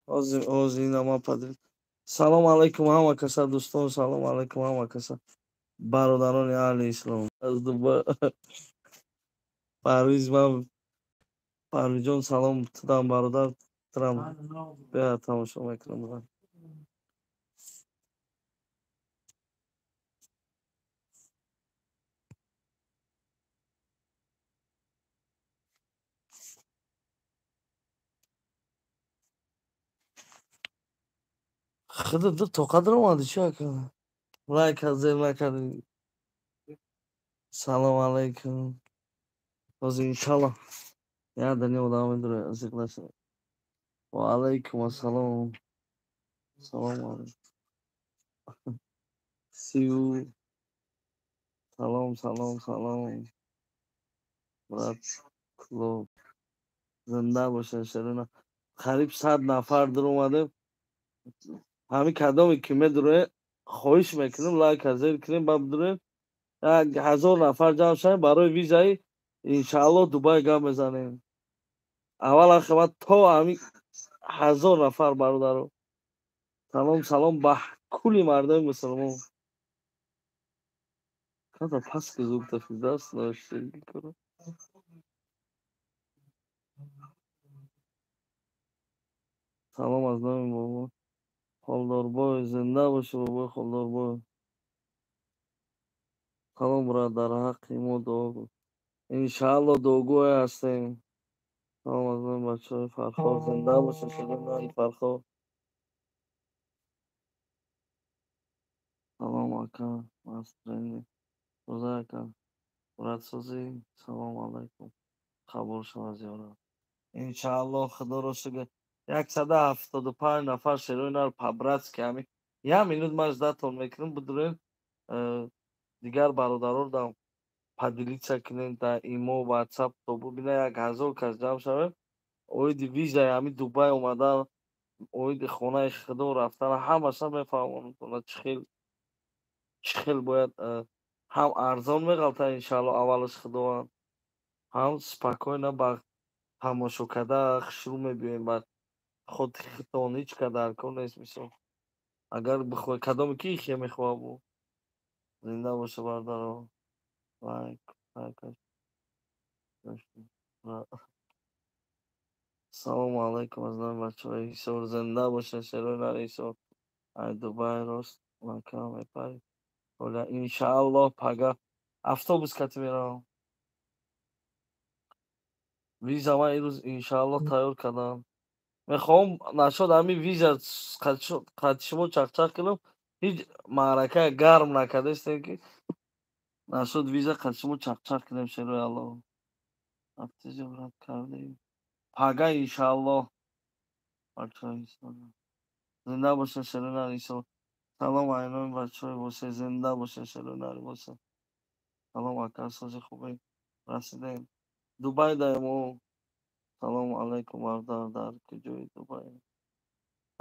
Озин нама падрид. Салом алайкум ҳама каса дӯстон, салом алайкум ҳама каса. Бародарони аҳли ислом. Аз Дубай Парвиз ман Парвиҷон салом додам бародар. Дорам бия тамошо мекунам. Худо то қадр омадӣ чӣ кардӣ? Лайк ҳазир накардӣ. Салом алайкум. Ҳозир иншаллоҳ яъдани одам медуре азиқлаша. Ва алайкум ассалом. Салом алайкум. Сию. Салом. Брат клуб. Зинда бошед шарина. Қариб 100 нафар дар омадем. Ҳамин кадоме ки медуре хоҳиш мекунем лайк ҳазир кунем ба бидурем. 1000 нафар ҷамъ шавем барои визаи иншааллоҳ Дубай гап мезанем. Аввал ақибат то ҳамин 1000 нафар бародаро. Салом ба кулли мардони мусулмон. Када паски зубта фидаст ноштеги кура. Салом аз номи бобо. Холдорбой зинда боши бобои Холдорбой. Салом брат, дар ҳаққи мо дуо кун. Иншааллоҳ дуогӯе ҳастем. Салом аз номи бачаҳои Фарход зинда бошед ширинали Фарход. Салом ака Мастрени. Рӯза ака. Братсозӣ салом алайкум. Қабул шавад зиёрат. Иншааллоҳ худоро шукр. 175 нафар шероинар по-братски ҳамин. Як минут ман ждатон мекунем бидурем. Дигар бародаро дам поделиться кунем дар имо WhatsApp то бубина 1000 кас ҷамъ шавем. Оиди визаи ҳамин Дубай омадан, оиди хонаи худо рафтан ҳамаша мефаҳмонам чӣ хел бояд ҳам арзон меғалтад иншааллоҳ аввалаш худованд. ҳам спокойно ба тамошо кардан шурӯъ мебиёем ба хотон ҳеҷ кадар кор нест мисол. Агар бихоҳӣ кадоме ки ихе мехоҳад бу. Зинда боша бародаро. Лайк. Салому алайкум аз номи бачаҳои Ҳисор. Зинда бошед шероинари Ҳисор. Ай Дубай рост Макка мепарӣ. Оля иншааллоҳ пага автобус катӣ меравам. Виза ман имрӯз иншааллоҳ тайёр кардам. Мехоҳам нашод ҳамин виза қадди шумо чақчақ кунам. Ҳеҷ маъракаи гарм накардастем ки нашод виза қадди шумо чақчақ кунем шерои Аллоҳ. Рафти зиёрат кардем. Пага иншааллоҳ бачаҳои Ҳисор. Зинда бошед шероинари Ҳисор. Салом айноми бачаҳои Восе. Зинда бошед шероинари Восе. Салом ака сози хубе. Расидем. Дубай даемо. Салому алайкум бародар дар куҷои Дубай.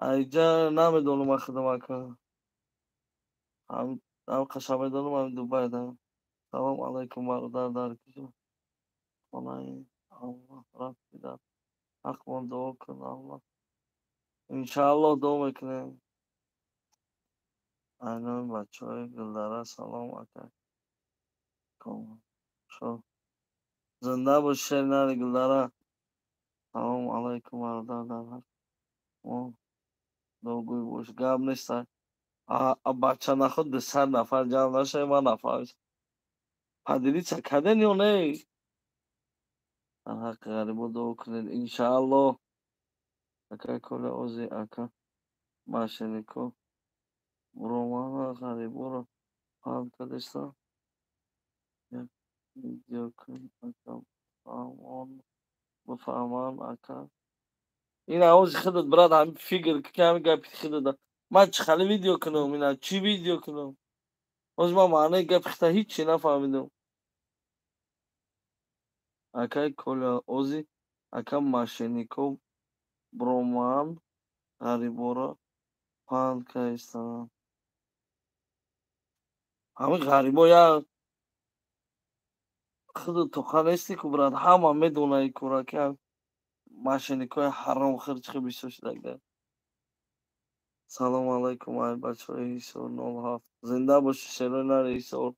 Айҷа намедонам ахудам ака. Ҳам медонам ҳам Дубай даем. Салом алайкум бародар дар куҷо. Хонаи Аллоҳ рафти дар ҳақмон дуо кун Аллоҳ. Иншааллоҳ дуо мекунем. Айноми бачаҳои Гулдара салом ака. Шо. Зинда бош шеринари Гулдара. Салом алайкум бародар дар ҳақ. Мо дуогӯй бош. Гап нест. Бача наход 200 нафар ҷамъ нашавем ман нафаҳмидам. Поделиться кардем ё не? Дар ҳаққи ғарибон дуо кунед. Иншааллоҳ. Акаи Коля Ози ака Машеников Романа ғарибонро ҳал кардастан. Як видео кун ака бифаҳмам ака. Ина ози худат брат ҳамин фикр ки ҳамин гапи худат. Ман чӣ хеле видео кунам? Ина чӣ видео кунам? Ози ман маънаи гапи худта ҳеҷ нафаҳмидам. Акаи Коля Ози ака Машеников Роман ғарибонро ҳал кардастан. Ҳамин ғарибон як худо тоқа нести ку брат. Ҳама медонад ин кора ки Машеникови ҳаромхӯр чӣ хел бисёр шуда. салом алайкум ай бачаҳои исор 07. Зинда бошӣ шерои нари исор.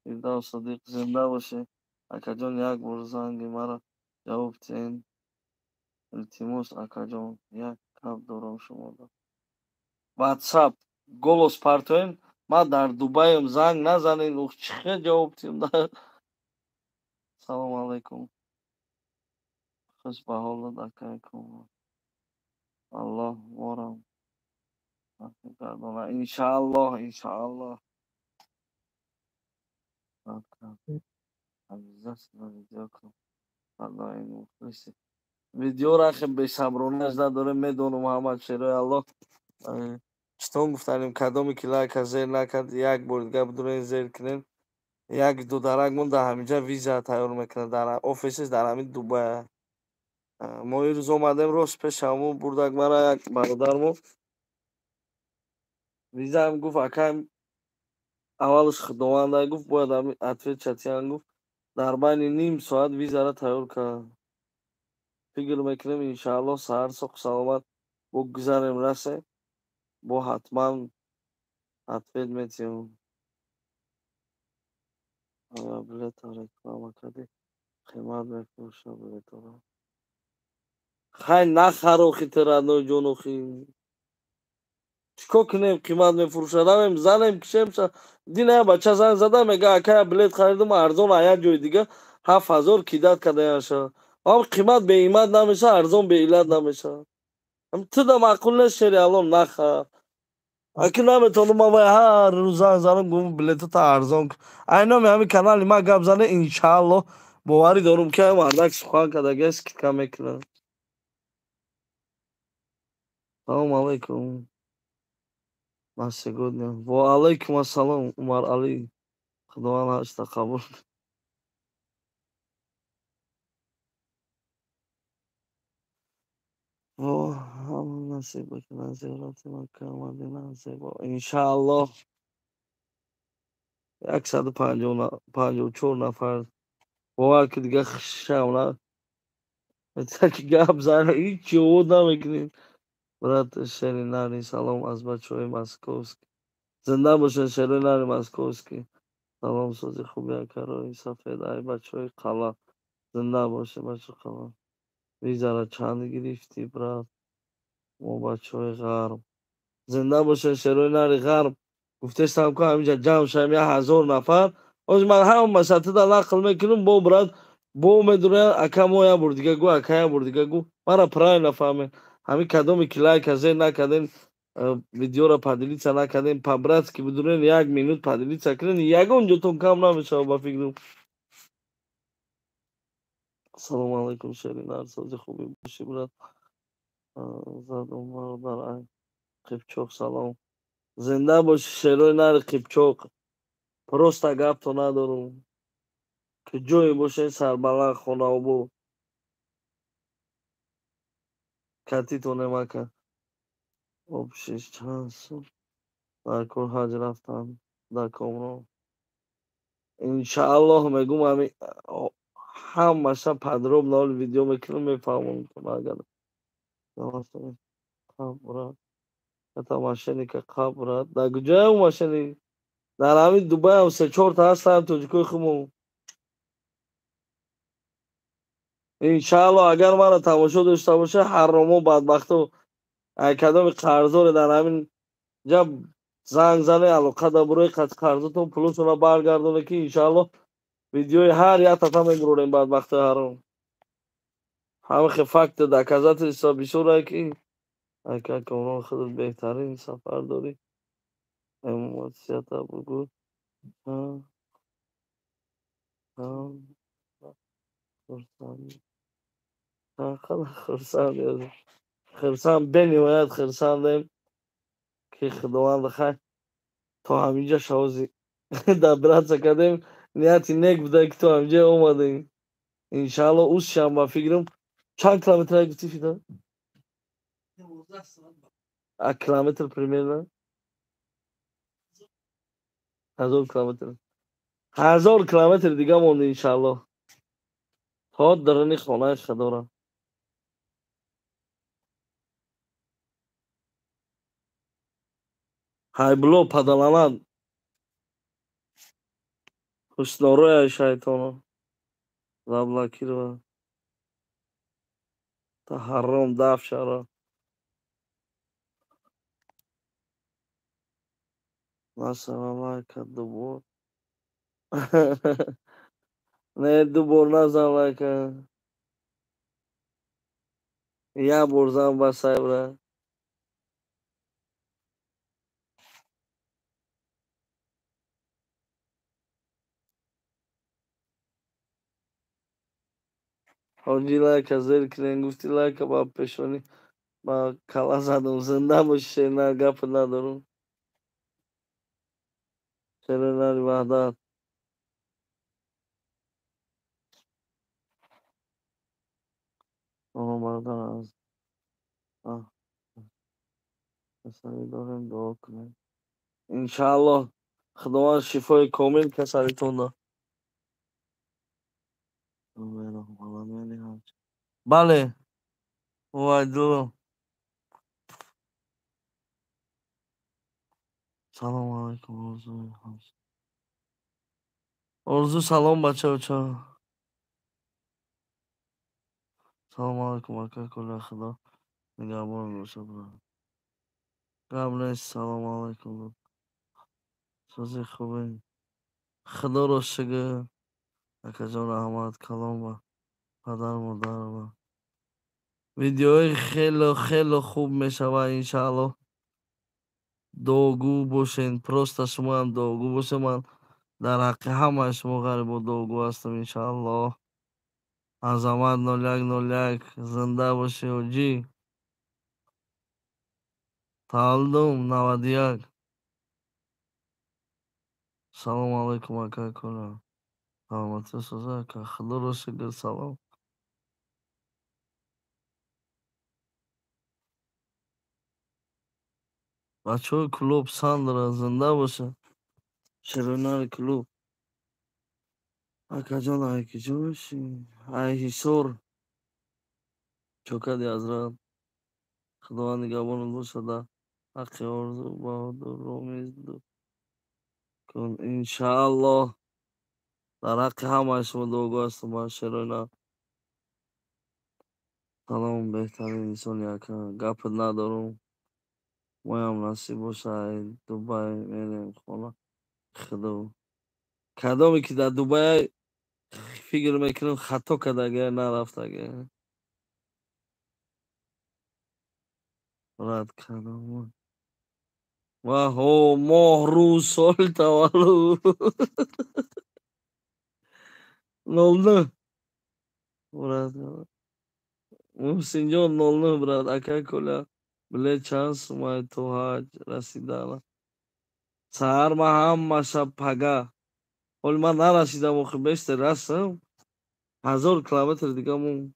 Фирдавс Содиқ зинда бошӣ. Акаҷон як бор занги маро ҷавоб диҳед. Илтимос акаҷон як гап дорам шумодан. WhatsApp голос партоем. Ман дар Дубайм, занг назанед. Ух чӣ хел ҷавоб диҳем. Салом алайкум. Хуш ба ҳолат акайкум. Аллоҳ морам иншааллоҳ иншааллоҳ. видеоро хе бесаброна ажда дорем медонам Муҳаммад шерои Аллоҳ читон гуфтанем кадоме ки лайка зер накард як бор дига бидурен зер кунем. Як ду дарак монда ҳаминҷа виза тайёр мекунад дар офисис дар ҳамин Дубай. Мо ирӯз омадем рост пешамон бурдак мара як бародармо визаам гуфт акаем аввалш худованда гуфт бояд ответ чатиян гуфт дар байни ним соат визаро тайёр кард. фикр мекунем иншааллоҳ саҳар соҳу саломат богузарем расе бо ҳатман ответ метиҳем. Билетро реклама кардӣ қимат мефурӯшад билетро. хай нахаро хити родной ҷонохи. Чикор кунем қимат мефурӯшад ҳамем занем кишемша дина я бача занг зада мега акая билет харидам арзон аяк ҷои дига 7000 кидат кадаянша. ам қимат беимат намеша арзон беиллат намеша. туда маъқул нест шери аллом нахар. аки наметонам ман вай ҳар рӯз занг занам гум билетата арзон кун. айноми ҳамин канали ман гап зане иншааллоҳ боварӣ дорум ки мардак сухан кардагиа скидка мекунад. салом алайкум. Насегодня. Ва алайкум ассалом Умар Али. Худованд ҳашта қабул. насиб кунад зиёрати Макка Мадина зебо. Иншааллоҳ 154 нафар бовар ки дига хишам таки гап зана ҳеҷ ҷавод намекунед. брат шери нари салом аз бачаҳои московский. зинда бошед шерои нари московский. салом сози хуби акарои сафед ай бачаҳои қалъа зинда бошед бачаҳои қалъа. визаро чанд гирифтӣ брат? мо бачаҳои ғарб зинда бошед шерои нари ғарб. гуфтестам ку ҳаминҷа ҷамъ шавем 1000 нафар. ҳози ман ҳама масатида нақл мекунам бо брат бо медуряд ака мо я бор дига гӯ ака я бор дига гӯ мара правильно фаҳмед. ҳамин кадоме ки лайка зер накардем видеоро поделиться накардем по-братски бидурен 1 минут поделиться кунед ягон ҷотон кам намешавад ба фикрам. салом алайкум шери нар сози хуби бошӣ брат. задум бародар ай қипчоқ салом. зинда бошӣ шерои нари қипчоқ. просто гапто надорум ки ҷое бошед сарбаланд хонаобод катитонем ака. обшиш чанд сол дар кор ҳаҷ рафтам дар комрон. иншааллоҳ мегум ҳамин ҳамаша подробно ҳоли видео мекунам мефаҳмон агар брат эта мошенника қаб брат дар куҷоя у мошенник дар ҳамин Дубайам 3-4 та ҳастанд тоҷикои худмон. иншааллоҳ агар маро тамошо дошта бошед ҳаромо бадбахто кадоми қарздоре дар ҳамин ҷа занг зане алоқа дар бораи қарзотон пулотонро баргардонед ки иншааллоҳ видеои ҳар яктата мебурорем бадбахтои ҳаром. ҳамин хел факти доказательства бисёрае ки ака комрон худат беҳтарин сафар дорӣ эмоцията бугӯ. хурсанд бениҳоят хурсандем ки худованд хай то ҳаминҷа шавози добраться кардем нияти нек буда ки то ҳаминҷа омадем. иншааллоҳ ӯзшам ба фикрам чанд километр гуфтӣ фида? 1 километр примерно 1000 километр. 1000 километр дига монда иншааллоҳ то даруни хонаи худоро. Haybulo padalanan. Husnoroya şeytanı. Zabla kirva. Taharrum dafşara. Nasalalayka dubur. Ne dubur nasalayka. Ya burzan basayra. Hojilayka zerkren guftilayka ba peshoni. Ba kalazadım zında bu şeyler kapına durun. Şeyler vahdat. Onu bardan az. Ah. Mesela dörüm dua کنه انشالله خداوند شفای کامل کسریتون ده بله وایدو سلام علیکم ارزو سلام بچه بچه سلام علیکم اکا کل خدا نگهبان باشه برا قبل سلام علیکم سازی خوبه خدا رو شگه اکا جان احمد کلام با پدر مادر با ویدیوهای خیلی خیلی خوب میشوه انشالله داغو باشین پروست شما هم داغو باشه من در حق همه شما غریب و داغو هستم انشالله عظمت 0101 زنده باشه حاجی تعلم 91 سلام علیکم اکا کنم سلامتی سوزه اکا خدا رو شکر سلام بچه های کلوب ساندر زنده باشه شرونار کلوب اکا جان ایکی جوشی ایهی سور چوکدی حضرت خداوند نگهبانت باشه در حق آرزو بهادر رومیز کن انشالله در حق همه شما دعا هستم من شروع سلام بهترین انسان یکم گپ ندارم ما هم نصیب باشه دوبای میریم خانه خدا کدامی که در دوبای فکر میکنم خطا کدگه نرفتگه رد کدام و هو ماه روز سال تولد نولده برد محسن جان نولده برد اکا کلا بله چانس ما تو حاج رسیدانا سهر ما هم ما شب پگه ولی من نرسیدم آخه بشت رسم 1000 کیلومتر دیگه مون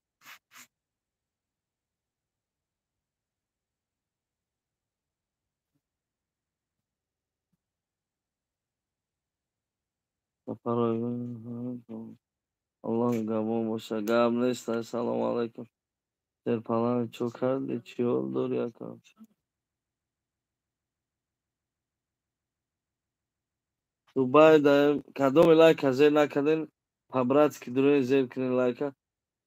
سفرهای الله نگهبان باشه گرم نیست سلام علیکم در پناه چو کردی چی حال داری اکا دوبای دایم کدام لایک زیر نکردین پبرات که دروی زیر کنین لایک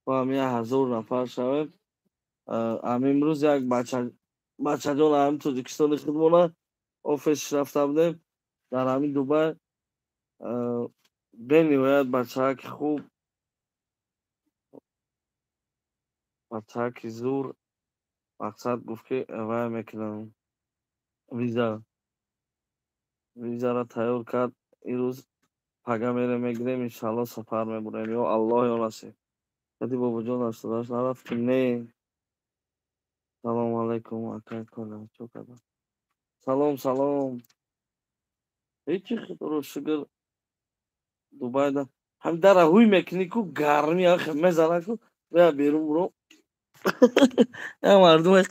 و هم 1000 نفر شویم هم امروز یک بچه جان هم تاجیکستان خودمونه آفیس رفته بودیم در همین دوبای به نهایت بچه که خوب بچه که زور مقصد گفت که وای میکنم ویزا را تیار کرد این روز پگه میره میگیریم انشالله سفر میبریم یا الله یا نصیب کدی بابا جان است داشت نرفتیم نه سلام علیکم اکا کنم چو کدام سلام سلام هیچی خدا رو شکر دوبای دا هم در هوی میکنی کو گرمی آخه میزنه کو بیا بیرون برو یا مردم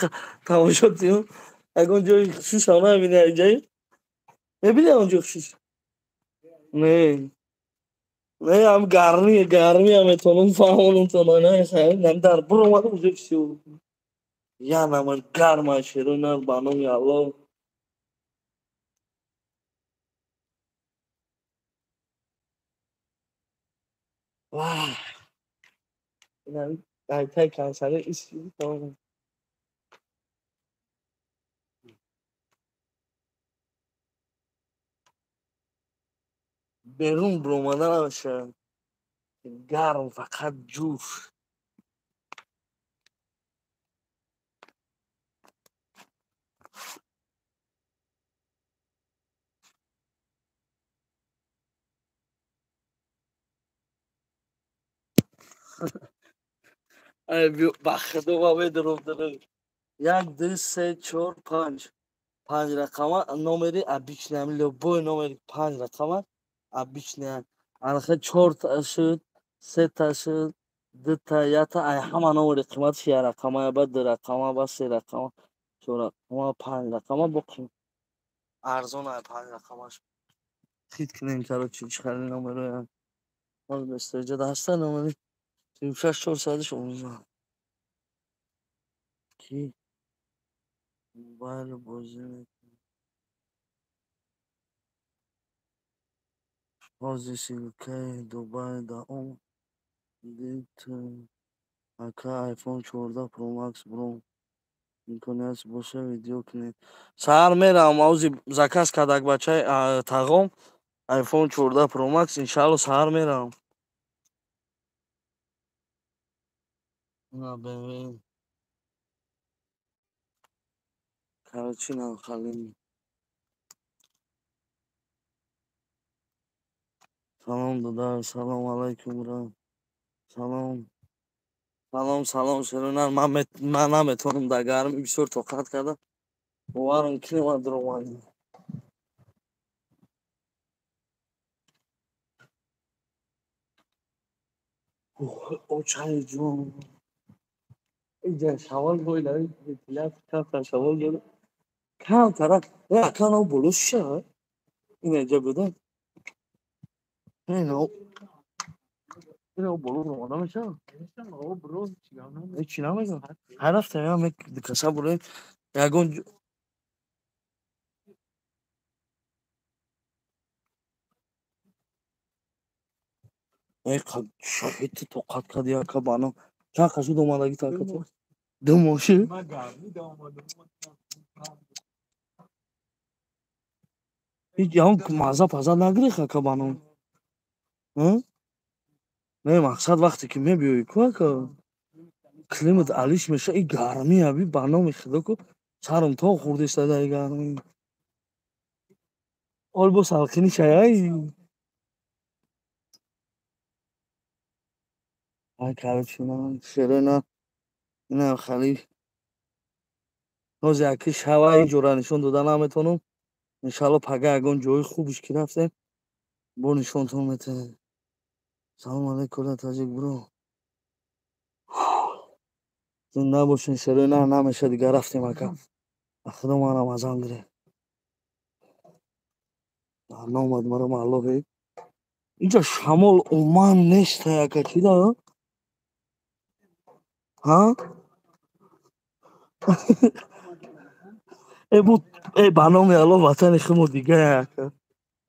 تماشا تیم اگه اونجا خصوص همه بینه جایی ببینه اونجا خصوص نه نه هم گرمی هم اتونم فهمونم تو نه خیلی هم در برو اومده اونجا کشیو یا نمار گرم شیرون بانوی الله یعنی قیطه کنسره ایسکی تمام. بیرون بر اومدن نمیشه، گرم فقط جوش. بخدا و بدرم داره. یک دو سه چهار پنج. پنج رقمه نمری обычный любой номер پنج رقمه обычный. الان چهار تا شد، سه تا شد، دو تا یک تا ای همه نمری قیمتش یک رقمه، بعد دو رقمه، بعد سه رقمه، چهار رقمه، پنج رقمه بکنیم ارزان های پنج رقمش. خیلی کنیم کرد چیش خیلی نمره حال بسترجه دسته نمری 36 400 اونجا کی موبایل بازی بازی سیلکی دوبای دا اون دیت اکا آیفون 14 پرو مکس برو امکانیت باشه ویدیو کنی سهر میرم اوزی زکاس کدک بچه تغام آیفون 14 پرو مکس انشالله سهر میرم. نه ببین کارچی نه خالی. سلام داداش، سلام علیکم برم. سلام سلام سلام شرونر من نمیتونم در گرمی بسیار طاقت کردم باورم کنی من در اومدم. او چای جون اینجا شوال بویلایی اطلاعات کم شوال داره کم طرف کن او بلوش شد این اینجا بودن اینو بلو رو مادا میشه چی نمیگم هر هفته هم یک کسا برویم یکون یک شاید طاقت کرد یا که بانم چند کسی دومدگی طاقت کرد دو ماشی هیچ هم مزه پزه نگری که بانم نه مقصد وقتی که میبیوی که климат алиш меша и гармӣ аби ба номи худо ку сарам то хурда истада и гармӣ ҳол бо салқини шаяи ай карочина шерена ина хали ноз яки шава инҷора нишон дода наметавонам иншалло пага ягон ҷои хубиш ки рафтем бо нишонтон метавонем. салом алейкум таҷик бро зинда бошин шерена намеша дигар рафтем ака ба худо манам азан гирем намад марам аллоҳе инҷа шамол уман неста яка чида ҳа ба номи аллоҳ ватани хумо дига яка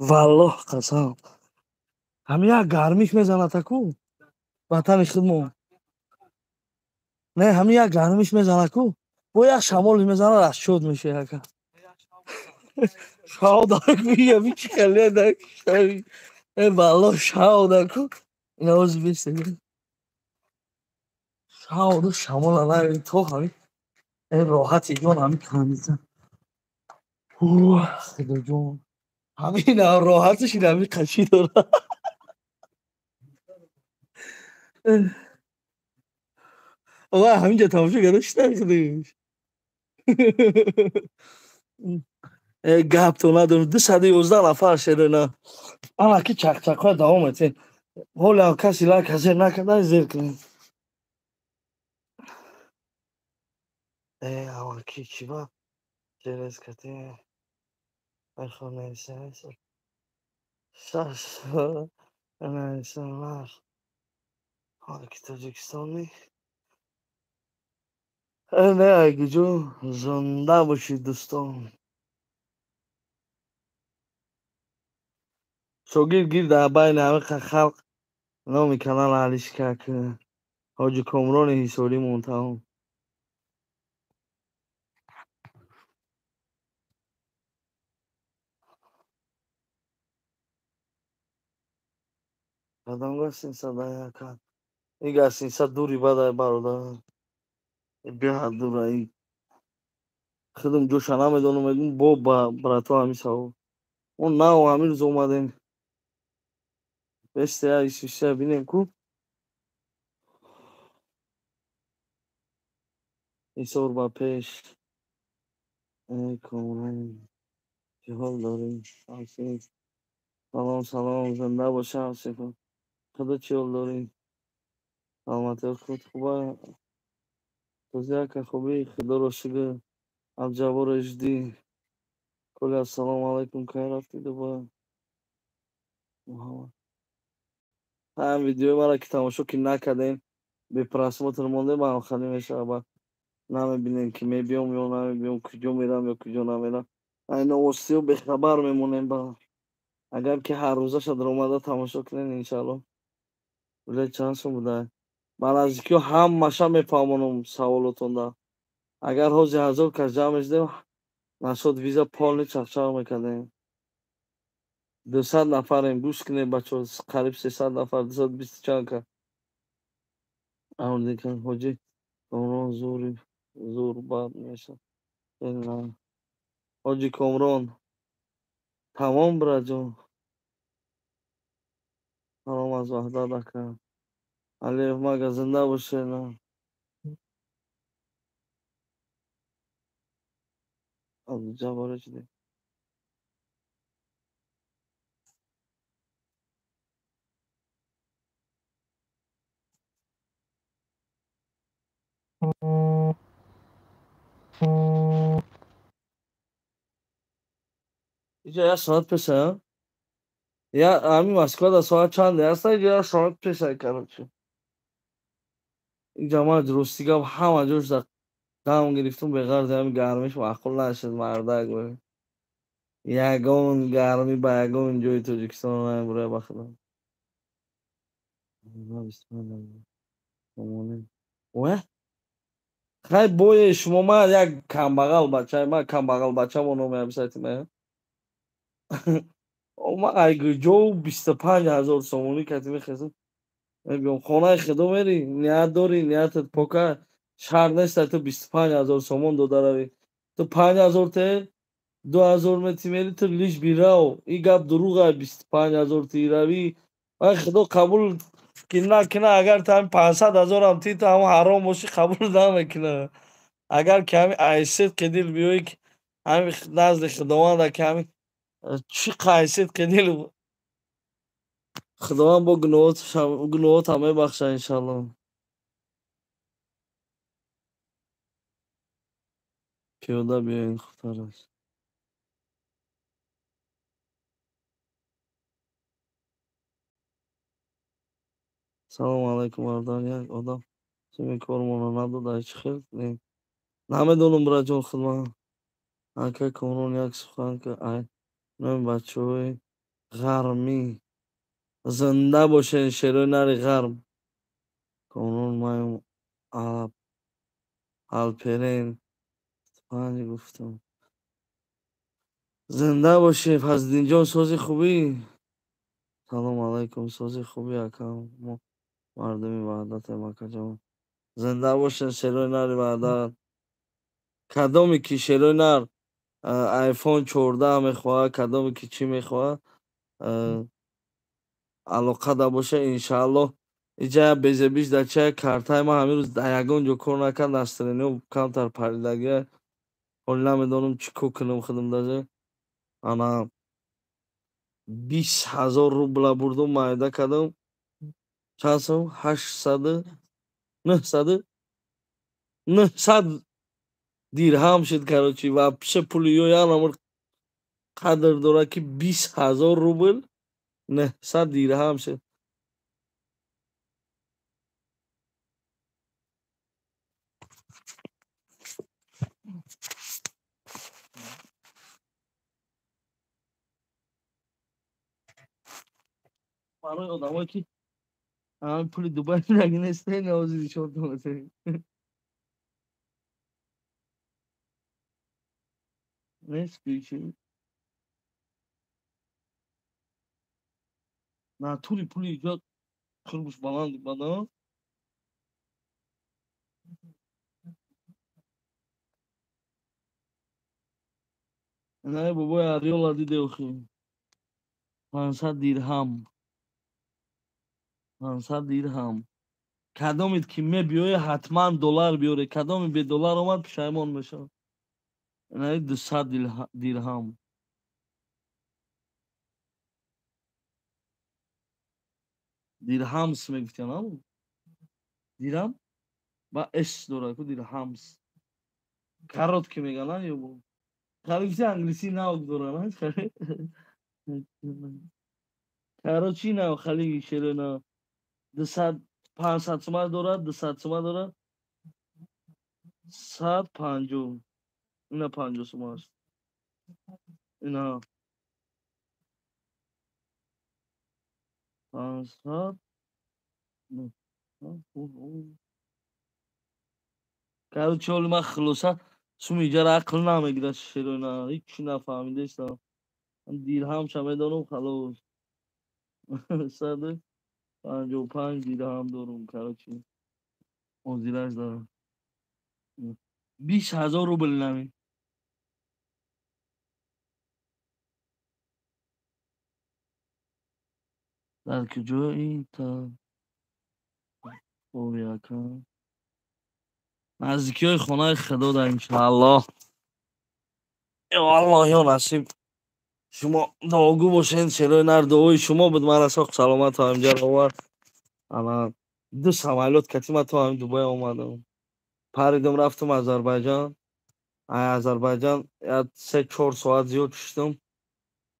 валлоҳ қасам ҳамин як гармиш мезанадаку ватани хумо не ҳамин як гармиш мезанаку бо як шамолиш мезана расчёт меша яка шаудаку ями чи халедаг валлоҳ шаудаку инаози бисега шауду шамола нави то ҳамин роҳати ҷон ҳамин камита худоҷон ҳамин роҳатиш ин ҳамин қачи дора оға ҳаминҷа тамошо карда чӣ накуниш гап то надорем 211 нафар шерена аллаки чақчақҳои давом метен ҳоле каси лайка зер накарда зер кунем аллаки чиба через кати айхонесаеса шаш несанах алаки тоҷикистони не айгиҷо зонда бошед дӯстон шогирд гирда байни ҳамин халқ номи канал алишка ки حاجی کامران حصاری منتها قدم گستین صدای کن این گستین صد دوری بدای برادر بیا دورایی خودم جوشانه میدونم میگم با براتو همی ساو اون نه و همین روز اومدیم بسته های شیشه بینیم کو ایسار با پیش ای کامران چه حال داریم همسین سلام سلام زنده باشه همسین خدا چه حال داریم سلامتی خود خوبه توزیه که خوبی خدا رو شکر الجبار اجدی کلی السلام علیکم که رفتی دوباره محمد هم ویدیو مرا که تماشا که نکردین به پرسماتر مونده من خیلی میشه با نمیبینین که میبیام یا نمیبیام کجا میرم یا کجا نمیرم این اوستی و به خبر میمونیم با اگر که هر روزه شد اومده تماشا کنین انشالله ولی چند سو بوده من از که هم مشه میفهمونم سوالاتون دا اگر حوزی هزار کس جمع اشده نشد ویزا پال چخچاق میکنیم 200 نفریم گوش کنیم بچه قریب 300 نفر 220 چند که اون دیگه حاجی کامران زوری زور بد میشه نه حاجی کامران تمام برا جان تمام از وحدت دکم علی مگه زنده باشه نه از جوارش دی اینجا یه ساعت پیشه یا همین مسکو دا ساعت چنده هستا اینجا یه ساعت پیشه کرد اینجا ما درستی که همه جوش در دم گرفتم به غرض همین گرمش معقول نشد مرده گوی یگان گرمی با یگان جوی تاجیکستان رو برای بخدا بسم الله الرحمن الرحیم خیلی بوی شما من یک کمبغل بچه من کمبغل بچه مونو میبسایتیم ما اگه جو 25,000 سومونی کتیمی خیزم میگم خانه خدا میری نیت داری نیتت پاکه شهر نیست تو 25,000 سومون داده روی تو 5,000 ته 2,000 متر میری تو لیش بیراو این گپ دروغه 25,000 تی روی من خدا قبول کنه اگر تا هم 500,000 هم تی تو هم حرام باشی قبول نمیکنه اگر که همین حیثیت که دل بیایی که همین نزد خداوند که همین چی حیثیت که دل خداوند با گناهات همه بخشه انشالله پیاده بیاین خطر است سلام علیکم اردان یک آدم سمی کارمانو نداده هیچ خیلی نیم نمیدونم برای جان خودم اکه کنون یک سخن که ای نمی بچه های غرمی زنده باشه شیرای نری غرم کنون مایم الپرین پنج گفتم زنده باشه پس دینجان سازی خوبی سلام علیکم سازی خوبی اکم ما مردمی وحدت مکه جان زنده باشن شیرای نری وحدت کدامی که شیرای نر آیفون 14 میخواه کدامی که چی میخواه علاقه دا باشه انشاءالله اینجا بیزه بیش در چه کارتای ما همین روز در یگان جو کار نکرد نسترینی و کمتر پریدگی حالی نمیدونم چی کو کنم خودم دازه انا 20,000 روبل بردم مایده کدام چند سو 800 900 900 دیرهم شد کراچی و پیش پولیو یا نمر قدر داره که 20,000 روبل 900 دیرهم شد برای آدمایی که پول دبی نگنسته نوازی شد نوازی نیست بیشی نه تولی پولی ایجاد خربوش بلند بنا نه بابا ریال دیده اخی 500 دیرهم 500 دیرهم کدامید که می بیای حتما دلار بیاره کدامی به دلار اومد پشیمان میشه نه 200 دیرهم دیرهمس میگفتن ها دیرهم با اش داره که دیرهمس کارت که میگن ها یو خالی انگلیسی نه داره نه کارو چی نه خالی شیرنا 200 500 تومن داره 200 تومن داره 150 اینا 50 تومن است اینا 500 کارو چول ما خلاصه شو میجر عقل نمیگیره شیرنا هیچ نفهمیده است دیرهم شمه دارم خلاص 155 دیرهم دارم کارو چی مزیرش دارم 20,000 روبل نمی در کجایی تا اویاکان نزدیکی های خانه خدا در انشاءالله والله یا نصیب شما دعاگو باشین شیرای نر دعای شما بود من ساق سلامت تا همجا رو آورد اما دو سمالات کتی من تا هم دوبای آمدم پریدم رفتم آذربایجان آذربایجان یا 3-4 ساعت زیاد کشیدم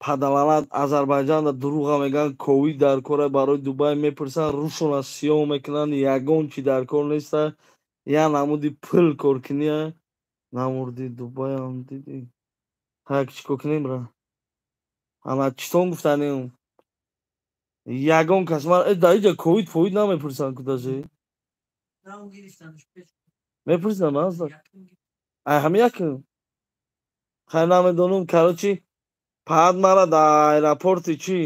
падаланад Азарбайҷанда дурӯға мегӯянд ковид дар кора барои Дубай мепурсанд рӯшона сиёҳ мекунанд ягон чӣ дар кор неста я намуди пул коркунӣ намурди Дубайам дидӣ так чӣ кор кунемра ана читон гуфтанем ягон кас ман дар инҷа ковид фовид намепурсанд кудаҷи мепурсанд ҳами якин хай намедонам карочи паҳад мара дар аэропорти чӣ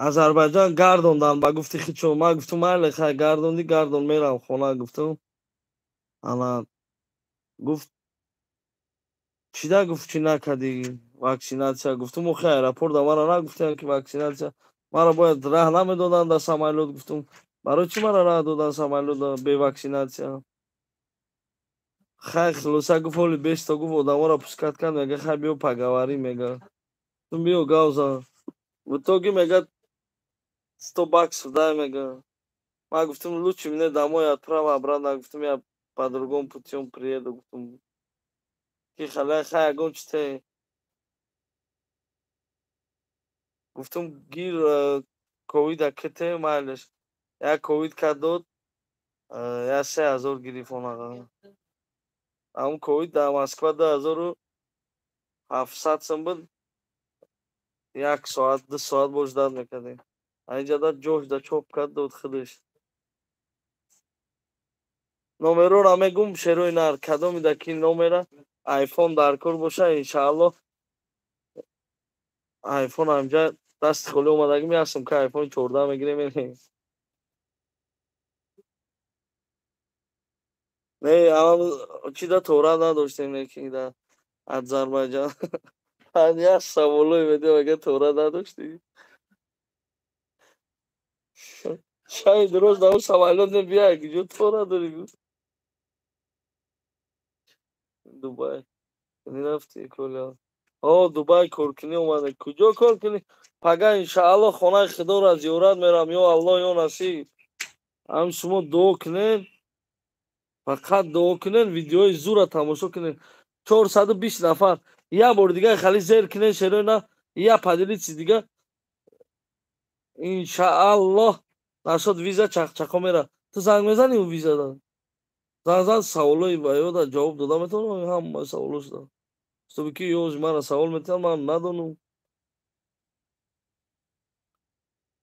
Азарбайҷан гардонданд ба гуфти хичон ман гуфтам майле хай гардондӣ гардон мерам хона гуфтам ана гуфт чида гуфт чӣ накардӣ ваксинатсия гуфтам охи аэропорта мара нагуфтанд ки ваксинатсия мара бояд раҳ намедоданд дар самолёт гуфтам барои чӣ мара раҳ доданд самолёт бе ваксинатсия хай хулоса гуфт ҳоли беста гуфт одаморо пускат кард мега хай биё поговорим мега гуфтам биё гавза в итоге мега 100 баксов дай мега ман гуфтам лучше мне домой отправь обратно гуфтам я по другому путём приеду гуфтам ки хай ягон чите гуфтам гир ковида ките майлеш як ковид кард дод я 3000 гирифт онаqa ҳамун ковид дар Москва 2700 сом буд 1 соат 2 соат бош дард мекардем инҷа да ҷош да чоп кард дод худаш номероро мегум шерои нар кадомида ки номера айфон дар кор боша иншааллоҳ айфон ҳамҷа дасти холи омадаги меҳастам ки айфони 14 мегирем не чида тора надоштем лекин дар Азарбайҷан як саволое медиҳам ага тора надоштӣ шаби дуроз дар он самолёт бия киҷо тора дорӣ Дубай рафтӣ коля Дубай коркунӣ омада куҷо коркунӣ пага иншааллоҳ хонаи худоро зиёрат мерам ё аллоҳ ё насиб ҳам шумо дуо кунед фақат дуо кунед видеои зура тамошо кунед 420 нафар як бори дига хали зер кунед шерои на я поделитесь дига иншааллоҳ нашуд виза чақчақо мера ту занг мезани ӯ визада занг саволои ба ёда ҷавоб дода метавонам ҳамаи саволошда чтобы ки ёж мара савол метавонад ман надонам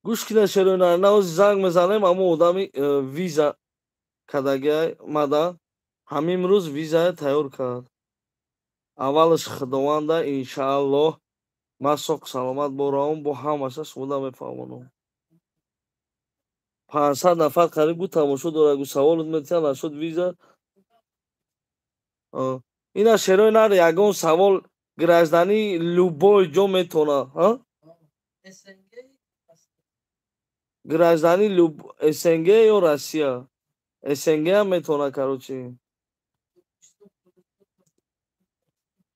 گوش کینا شروع نه از زنگ میزنیم اما آدمی ویزا کداگی مادا همین روز ویزا تیار کرد اولش خداونده انشالله ما سوق سلامت برام با همش سودا میفهمونم 500 نفر قریب بود تماشا داره گو سوال میتونن نشد ویزا اینا شروع نره یگان سوال گраждани любой ҷо метона граждани СНГ ё Россия СНГ ҳам метавона короче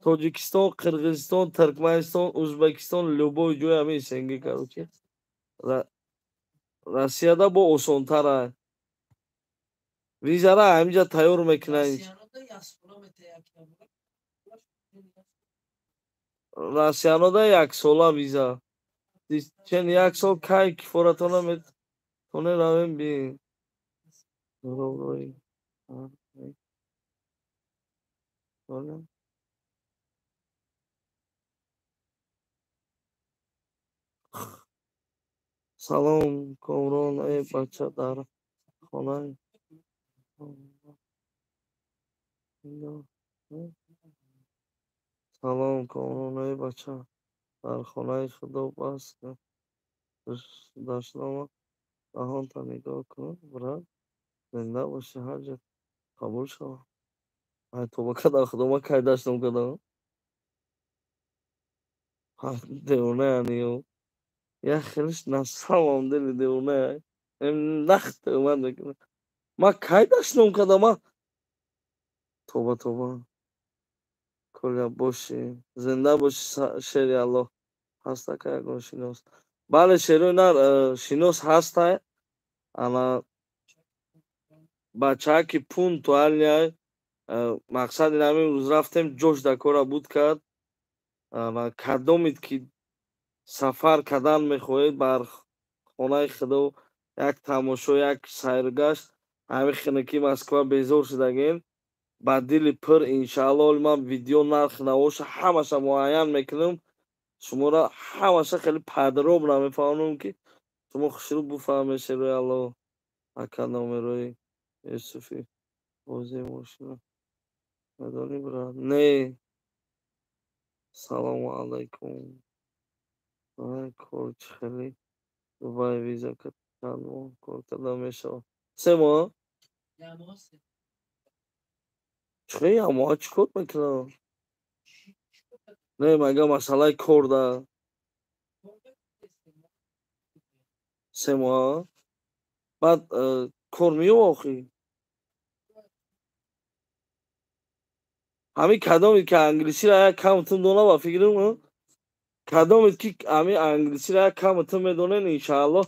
Тоҷикистон Қирғизистон Туркманистон Ӯзбекистон любой ҷои ҳамин СНГ короче Россияда бо осонтара визара ҳаминҷа тайёр мекунанд Россиянода яксола виза чен як сол кай кифоратона метавонем равем бин салом комрон бача дар хонаи салом комрон бача дар хонаи худо баст даштнама даҳонта нигоҳ кун брат зинда бошӣ ҳар ҷо қабул шавад тобака дар худо ман кай даштам кардам девонаяниё я хелиш на самом деле девоная нахт омад мекунам ман кай даштам кардам ман тоба кулля бошӣ зинда бошӣ шери аллоҳ ҳастака ягон шинос бале шеруи нар шинос ҳастай ана бачааки пунту алияй мақсад ин ҳамин рӯз рафтем ҷош дар кора буд кард кадомит ки сафар кардан мехоҳед бар хонаи худо як тамошо як сайргашт ҳамин хинаки москва безор шудагем ба дили пир иншаалло ман видео нархи навоша ҳамаша муайян мекунам шуморо ҳамаша хеле падроб намефаҳмонам ки шумо хушрӯ буфаҳмед шеруи аллоҳ ака номерои юсуфи бози мошина медонӣ брат не салому алайкум кор чӣ хеле дубай виза чанд моҳ кор кардан мешавад 3 моҳ чӣ ямоҳа чӣ кор мекунам не мага масъалаи кор да 3 моҳ баъд кор меёбад охӣ ҳамин кадомит ки англисиро як камтун дона ба фикрам кадомит ки ҳамин англисиро як камтун медонен иншааллоҳ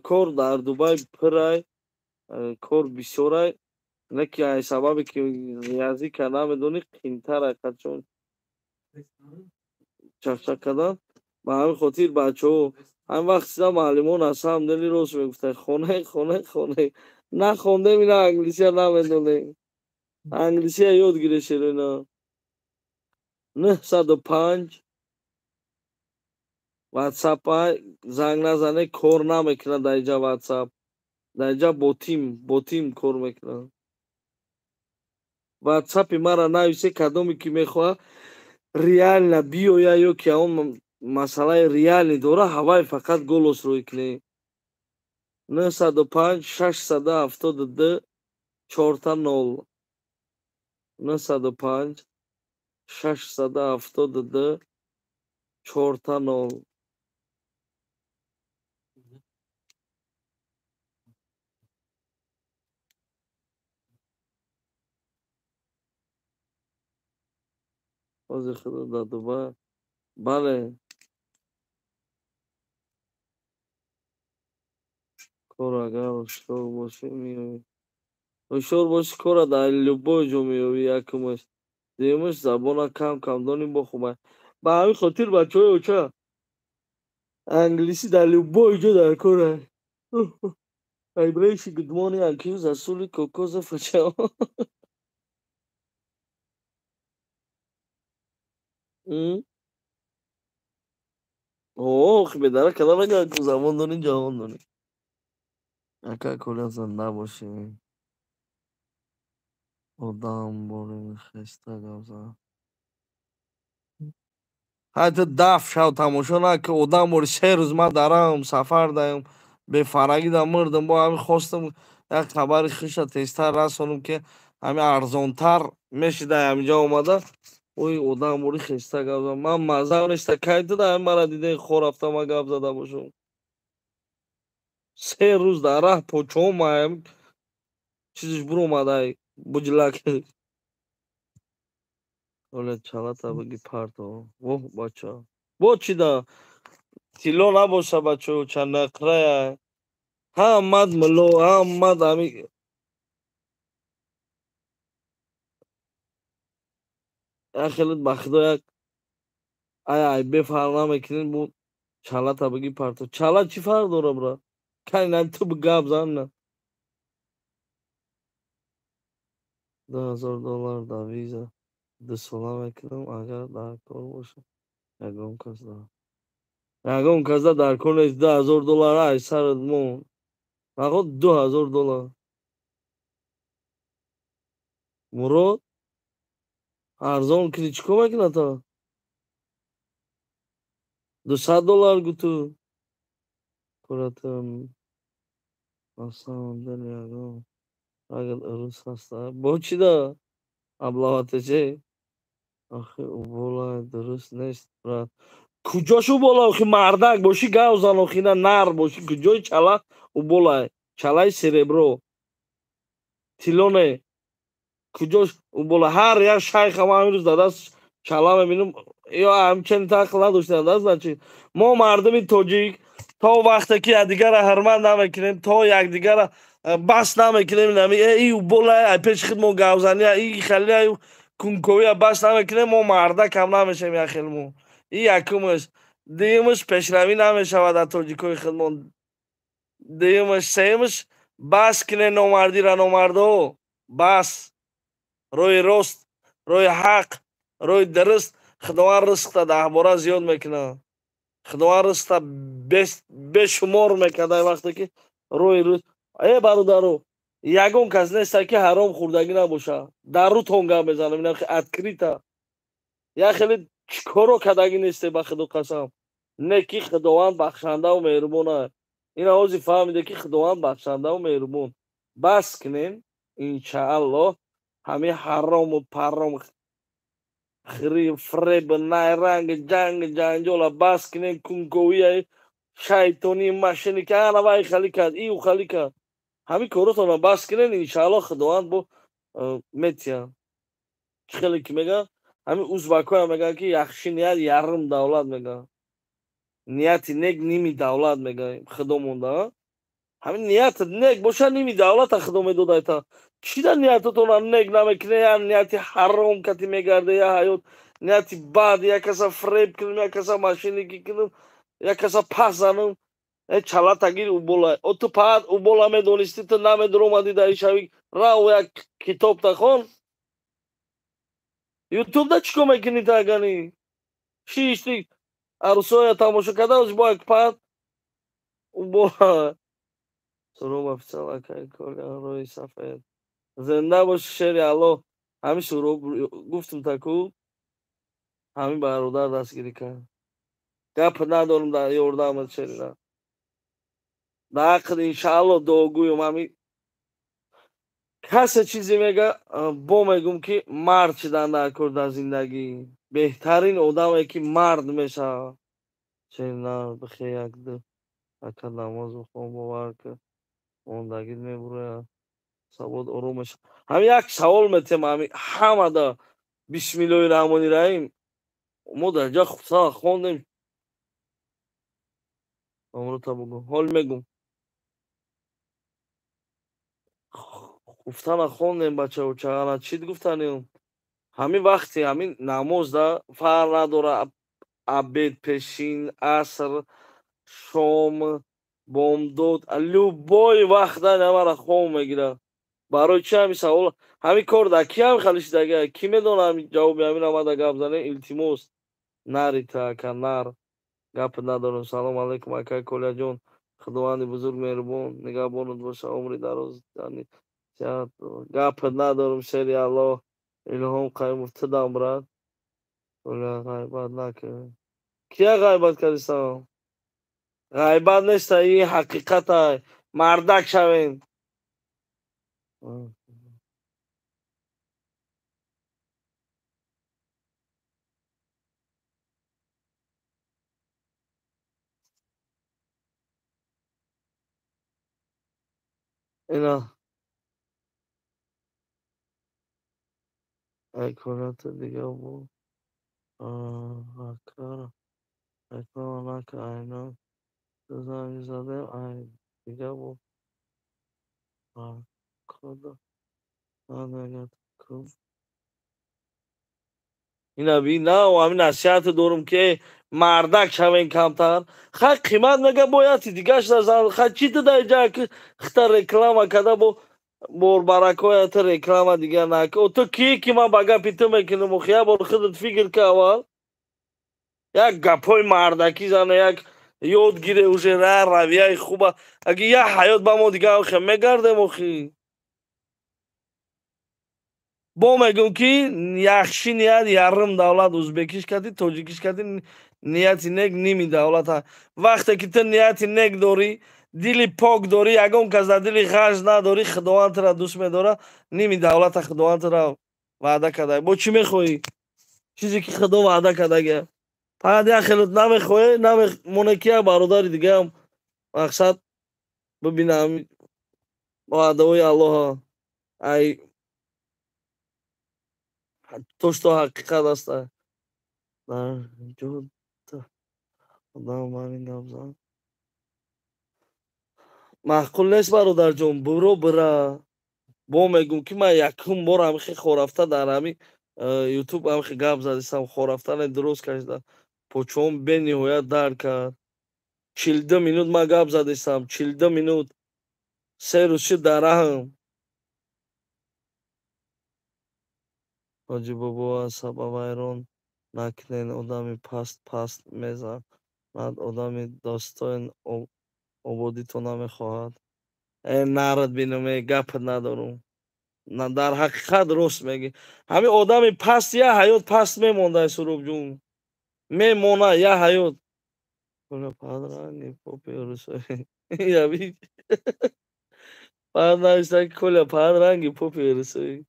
кор дар дубай пирай кор бисёрай леки ҳамин сабабе ки язика намедонӣ қийтарай қачон чақчақ кардан ба ҳамин хотир бачаҳо ҳамин вақт чиза маълимон на самом деле рост мегуфтанд хонае нахондем ина англисиро намедонем англисиро ёд гиред шеруи на 905 ватсапа занг назанед кор намекунад дар инҷа ватсап дар инҷа ботим кор мекунад ватсапи маро нависед кадоме ки мехоҳад реально биёяд ё ки он масъалаи реалӣ дорад ҳавай фақат голосро икнед 905 672 400 905 672 400 ҳозир худо дар дубай бале кор агар ҳушёр бошӣ меёвӣ ҳушёр бошӣ кора дар любой ҷо меёвӣ якумаш дуюмаш забона кам донӣ бохӯбад ба ҳамин хотир бачаҳои оча англисӣ дар любой ҷо дар коранд vibration good morning accuse асули кокоза фачао اوه بدر کلام نگاه کن زمان دارین جهان دارین اکا کلا زنده باشین آدم برین خسته گازن حتی دف شو تماشا نکه آدم باری 3 روز من درم سفر دایم به فرگی دا مردم با همین خواستم یک خبر خوش تیزتر رسانم که همین ارزانتر میشه همینجا اومده اوی آدم باری خسته گازن من مزه نشته که دا همین مرا دیده خور هفته ما گپ زده باشم 3 روز در راه پوچم مایم چیزش برو اومده بجلک ولی چالتا بگی پرتو اوه بچه با چی دا تیلو نباشه بچه چند نقره همد ملو همد همی خیلیت بخدا یک ای بفر نمیکنین بود چالتا بگی پرتو چالا چی فرق داره برا کنی نمی تو بگاب زن نه $10,000 دا ویزا 2 ساله میکنم اگر در کار باشه یکم کس دا یکم کس دا در کار نیست $10,000 ای سرت مون نخود $2,000 مراد ارزان کنی چیکار میکنه تا $200 گوتو کوراتم اصلا دنیا اگر عروس هسته با چی دا ابلاغاته چه آخه او بالا درست نیست برات کجاشو بالا آخه مردک باشی گاو زن آخه نه نر باشی کجای چلا او بالا چلای سربرو تیلونه کجاش او بالا هر یک شیخ هم همین روز داده چلا میبینم یا همچنین تقل نداشته دست نچین ما مردم تاجیک تا وقتی که دیگر هرمند نمیکنیم تا یک دیگر بس نمیکنیم نمی ای بالا پیش خود ما گوزنی ای خیلی ای کنکوی بس نمیکنیم ما مرده کم نمیشیم یا خیلی مو این یکمش دیمش پیشروی نمیشود در تاجیکوی خودمون دیمش سیمش بس کنه نامردی را نامردو بس روی راست روی حق روی درست خداوند رزق ده باره زیاد میکنه خداوند رزق بشمار میکنه وقتی که روی ای برادرو یگون کس نیست که حرام خوردگی نباشه در رو تونگا بزنم اینا که ادکریتا یا خیلی چیکارو کدگی نیسته به خدا قسم نکی خداوند بخشنده و مهربونه این آوازی فهمیده که خداوند بخشنده و مهربون بس کنین انشاءالله همه حرام و پرام فریب نیرنگ جنجال بس کنین کنکویی شیطانی ماشینی که انا وای خالی کرد ایو خالی کرد همین کاراتون بس کنین انشاءالله خداوند با میتیان خیلی که میگن همین ازبکو هم میگن که یخشی نیت یارم دولت میگن نیتی نگ نیمی دولت میگن خدا مونده همین نیت نگ باشه نیمی دولت خدا میدوده تا چی در نیتتون نگ نمیکنه یا نیتی حرام کتی میگرده یا حیات نیتی بعد یا کسا فریب کنم یا کسا ماشینی کنم یا کسا پس زنم چلا تگیر او بالا او تو پاد او بالا میدونستی تو نمیدر اومدی در شوی را یک کتاب تخون یوتیوب دا چیکار میکنی تا اگانی چی اشتی عروسای تماشا کرده از با یک پاد او بالا سروب افسال اکای کلی روی سفید زنده باش شیر الله همین سروب گفتم تکو همین برادر دستگیری کرد گپ ندارم در یورده آمد شیرینه در حقیقت انشاءالله دعاگویم همین کسی چیزی میگه با میگم که مرد شدن در کار در زندگی بهترین آدمه که مرد میشه شیرینه بخیر یک دو اکا نماز بخوام باور که موندگی میبره سواد آرومش همین یک سوال میتیم همین همه دا بسم الله الرحمن الرحیم ما در جا خوندیم امرو تا بگو حال میگم گفتن خوندیم بچه و چقدر چید گفتنیم همین وقتی همین نماز دا فرق نداره عبید پیشین عصر شام بامداد لوبای وقت دا نماره خواه میگیره برای چی همین سوال همین کار دا کی هم خلیش دگه کی میدونه همین جوابی همین آمده گفت زنه التماس نری تا کنار گپ ندارم. سلام علیکم اکای کلیا جون. خداوند بزرگ مهربون نگهبانت باشه، عمری دراز یعنی صحت. گپ ندارم شری الله الهام قایم افتادم برات. کلیا غیبت نکن. کیا غیبت کردیستم؟ غیبت نیست، این حقیقت های مردک شوین. اینا ایکونات دیگه بود. اکار ایکونات اینا زنگ زده ای دیگه بود. خدا نگهدار. اینا بی نه و همین نصیحت دارم که مردک شوین کمتر. خیلی قیمت نگه بایدی دیگهش نزن. خیلی چی تو در که خطر رکلام کده بور برکای تا رکلام دیگه نکن. تو کی من بگه پیتو میکنم و خیلی بار خودت فکر که اول یک گپای مردکی زنه، یک یاد گیره اوشه رویه خوبه. اگه یه حیات با ما دیگه خیلی میگرده مخی با میگم که یخشی نیت یارم دولت ازبکیش کردی توجیکیش کردی نیتی نگ نیمی دولت ها. وقتی که تو نیتی نگ داری دلی پاک داری اگه کس در دلی خرج نداری خداوند را دوست میداره نیمی دولت خداوند را وعده کرده. با چی میخوایی؟ چیزی که خدا وعده کرده. فقط یک خیلت نمیخوایی نمیمونه که برادر دیگه هم مقصد ببینم وعده های الله ای توش تو حقیقت است. در وجود خدا من گپ زن معقول نیست برادر جون. برو بره. با میگم که من یکم بار همیخی خورافته در همی یوتیوب همیخی گپ زدیستم. خورافته درست کشیده پوچون به نهایت در کرد. 42 minut من گپ زدیستم. 42 minut سه روز شد در هم. حاجی بابا سبب ایران نکنین. آدمی پست میزن. بعد آدمی داستان آبادی تو نمیخواهد. نرد بینم گپ ندارم. نه در حقیقت درست میگی. همین آدمی پست یه حیات پست میمونده سروب جون. میمونه یه حیات. کنه پادرانی پوپیرسوی یا بی پادرانی کل پادرانی پوپیرسوی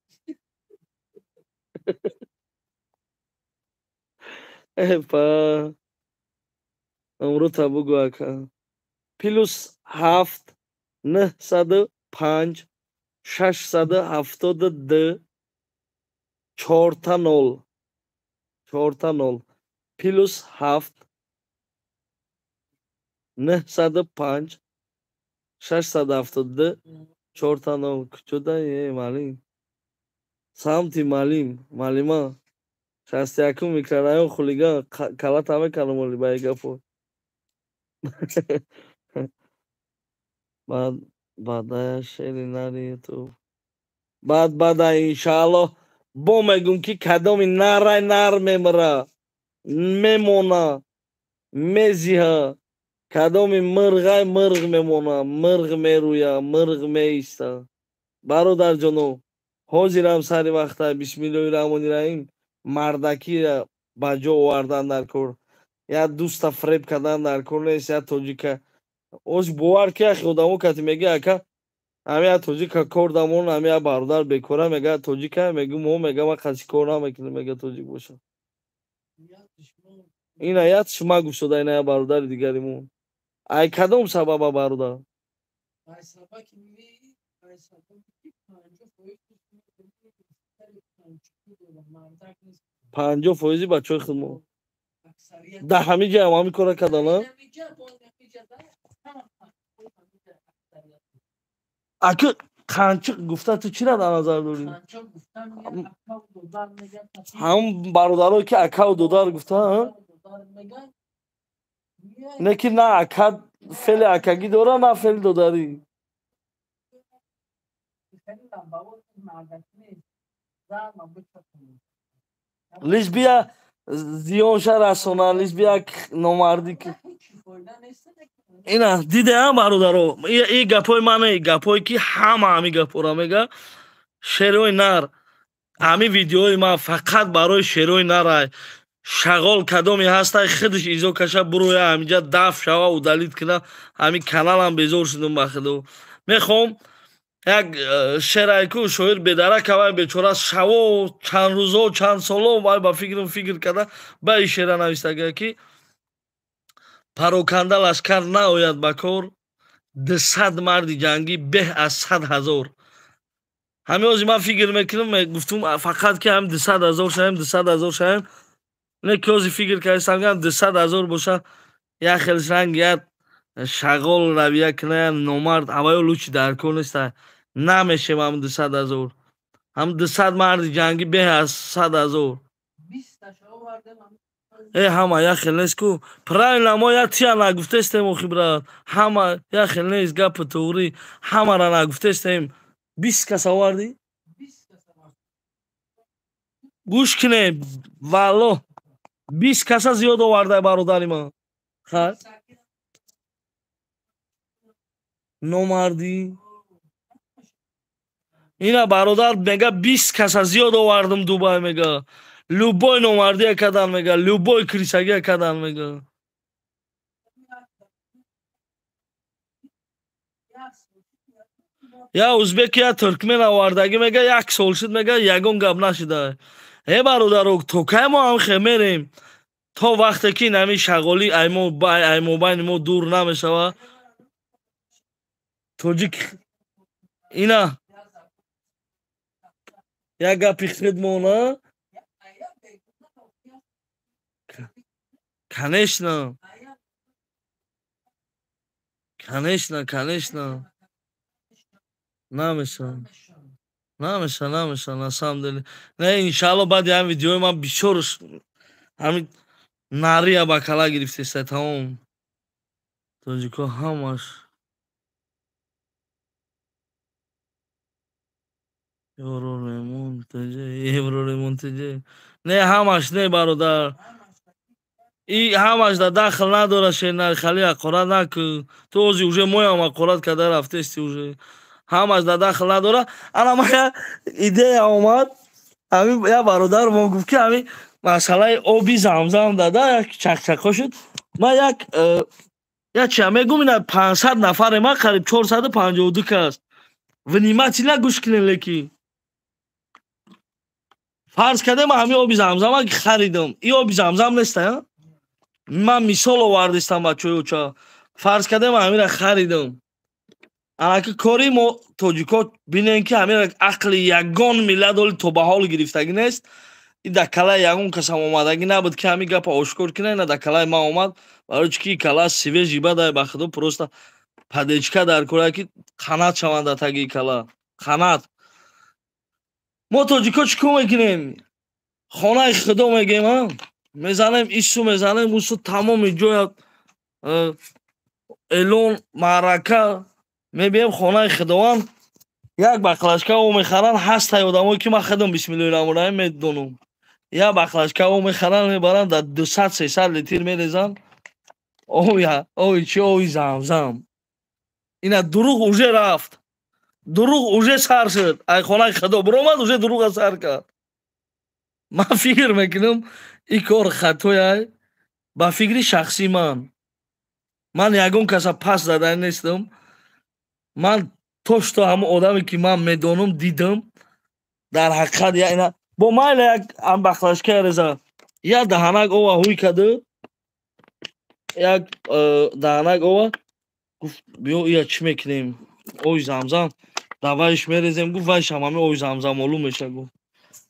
پا امرو تبو اکا پلوس 7 905 672 4 تا 0 4 تا 0 پلوس 7 905 672 4 تا 0 کجا معلم سمتی معلم 61 میکرایون خلیگا کلات همه کنم ولی با گپو بعد شیری نری تو بعد انشالله با میگم که کدامی نر میمره میمونه میزیه کدامی مرغ میمونه مرغ میرویه مرغ میسته. برادر جانو حاضرم سری وقتا بسم الله الرحمن الرحیم مردکی را با جا آوردن در کار. یا دوست فریب کردن در کار نیست. یا توجیکه اوش باور که خودمو کتی میگه اکا همه توجیکه کار دامون همه برادر بکوره میگه توجیکه میگه مو میگه من خچی کار نمیکنه میگه توجیک باشه. این آیت شما گوش شده این برادر دیگریمون ای کدام سبب برادر 50% بچه خودمون ده همه جا همه کار کردن. اکا قنچق گفته تو چی را در نظر داری؟ هم برادرها که اکا و دودار گفته نه که نه اکا فعل اکاگی داره نه فعل دوداری. لیش بیا зиёнша расоналист як номардӣ ки ина дидаам бародаро и гапои мане гапое ки ҳама ҳами гапора мега шерои нар ҳами видеои ман фақат барои шерои нарай шағол кадоме ҳастай худаш изо каша буроя ҳаминҷа даф шава удалит кина ҳами каналам безор шудам ба худо мехоҳам як шерае ку шоир бедарак авай бечора шаво чанд рӯзо чанд соло вай ба фикру фикр карда ба ин шеъра навистагия ки пароканда лашкар наояд ба кор 200 марди ҷангӣ беҳ аз 100 000 ҳамин ҳози ман фикр мекунам гуфтум фақат ки ҳам 200 000 шавем 200 000 шавем не ки ҳози фикр кардам гам 200 000 боша як хелсранг як шағол равия кина номард аваё лучи дар кор неста намешем ҳам 200 000 ҳам 200 марди ҷангӣ беҳ аз 100 000 ҳама як хел нест ку правильно мо як тия нагуфтестем охи брат ҳама як хел нест гапи тоғрӣ ҳамара нагуфтестем 20 кас овардӣ гӯш кине валло 20 каса зиёд овардай бародари ман номардӣ ина бародар мега 20 каса зиёд овардам дубай мега любой номардия кардан мега любой крисагия кардан мега я узбек я туркмен овардагӣ мега як сол шуд мега ягон гап нашуда бародаро то кай мо ҳам хе мерем то вақте ки нами шағолӣ аймобайни мо дур намешава тоҷик ина як гапи худмона конечно конечно конечно намеша на самом деле не иншалло баъди ҳам видеои ман бисёр ҳамин нария ба кала гирифтестай тамом тоҷико ҳамаш евроремонтиҷе не ҳамаш не бародар и ҳамаш да дахл надора шенар хали ҳақорат накун ту ҳози уже моям ҳақорат карда рафтести уже ҳамаш да дахл надора ана ман як идея омад ҳамин як бародар мо гуфт ки ҳамин масъалаи оби замзам дада як чақчақҳо шуд ман як чия мегум ина 500 нафаре ман қариб 452 кас внимательно гӯш кинед леки фарз кардем ҳамин оби замзама харидам ин оби замзам неста ман мисол овардистам бачаҳоича фарз кардем ҳамира харидам анаки кори мо тоҷико бинем ки ҳамира ақли ягон миллат оли то ба ҳол гирифтагӣ нест и дар калаи ягон касам омадагӣ набуд ки ҳамин гапа ошкор кина ина дар калаи ман омад барои чӣ ки кала свежи бадай ба худо просто падечка дар кора ки қанат шаванд дар таги кала қанат мо тоҷико чӣ кор мекунем хонаи худо мегем мезанем ису мезанем усу тамоми ҷоя эълон маърака мебием хонаи худованд як бақлашка об мехаранд ҳастай одамое ки ман худам бисмиллоҳирраҳмонирраҳим медонам як бақлашка об мехаранд мебаранд дар 200-300 литр мерезанд ои чӣ ои замзам ина дуруғ уже рафт дуруғ уже сар шуд ай хонаи худо биромад уже дуруға сар кард ман фикр мекунам ин кор хатояй ба фикри шахси ман ягон каса паст задаи нестам ман тошто ҳамон одаме ки ман медонам дидам дар ҳақиқат ина бо майла як бақлашкаи реза як даҳанак ова ҳуй карда як даҳанак ова гуфт биё ия чӣ мекунем ои замзам дар вайш мерезем гуфт вайшам ҳамин ои замзам молум меша гуфт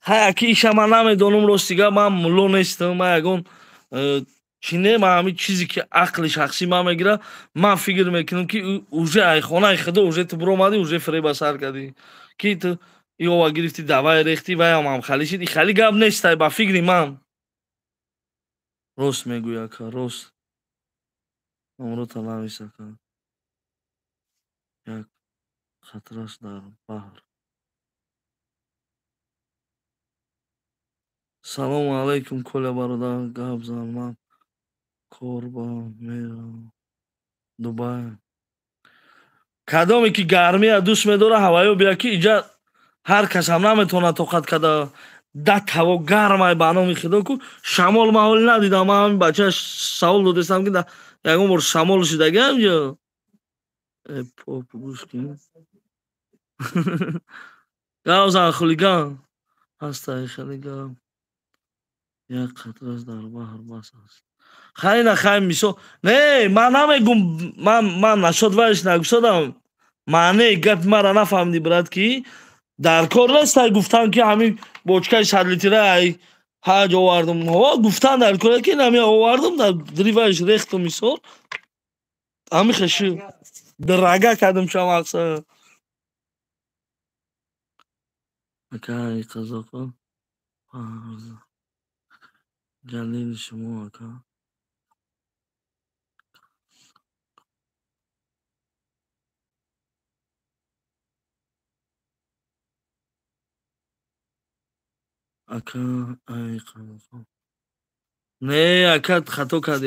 ҳаяки иша ман намедонам ростига ман мулло нестам ман ягон чӣ не ман ҳамин чизе ки ақли шахсӣ ман мегирад ман фикр мекунам ки уже ай хонаи худо уже ту биромадӣ уже фреба сар кардӣ ки ту ин ова гирифтӣ дар вай рехтӣ вайам ҳамхалӣ шуд ин хали гап нестай ба фикри ман рост мегӯяд рост амрота нависакан як хатраш дар баҳр салому алайкум кӯля бародар гап зан ман корбон мерам дубай кадоме ки гармия дӯст медорад ҳаваё бия ки иҷа ҳар касам наметавонад тоқат када да ҳаво гармай ба номи худо ку шамол маҳол надидам ман ҳамин бача савол додастам ки ягон бор шамол шидагиам ё поп гӯш кин гап зан хулиган ҳастай хеле гарм як қатраш дар баҳр бас аст хайна хай мисол не ман намегум ман нашод вайш нагӯштадам маънеи гапи маро нафаҳмидӣ брат ки дар кор нестай гуфтам ки ҳамин бочкаи 100 литра ай ҳаҷ овардум гуфтан дар кора ки нами овардум дар дили вайш рехтум мисол ҳамин хеши драга кардум шамақса акай қазоқон ҷалили шумо ака ака ай қазоқон не ака хато кард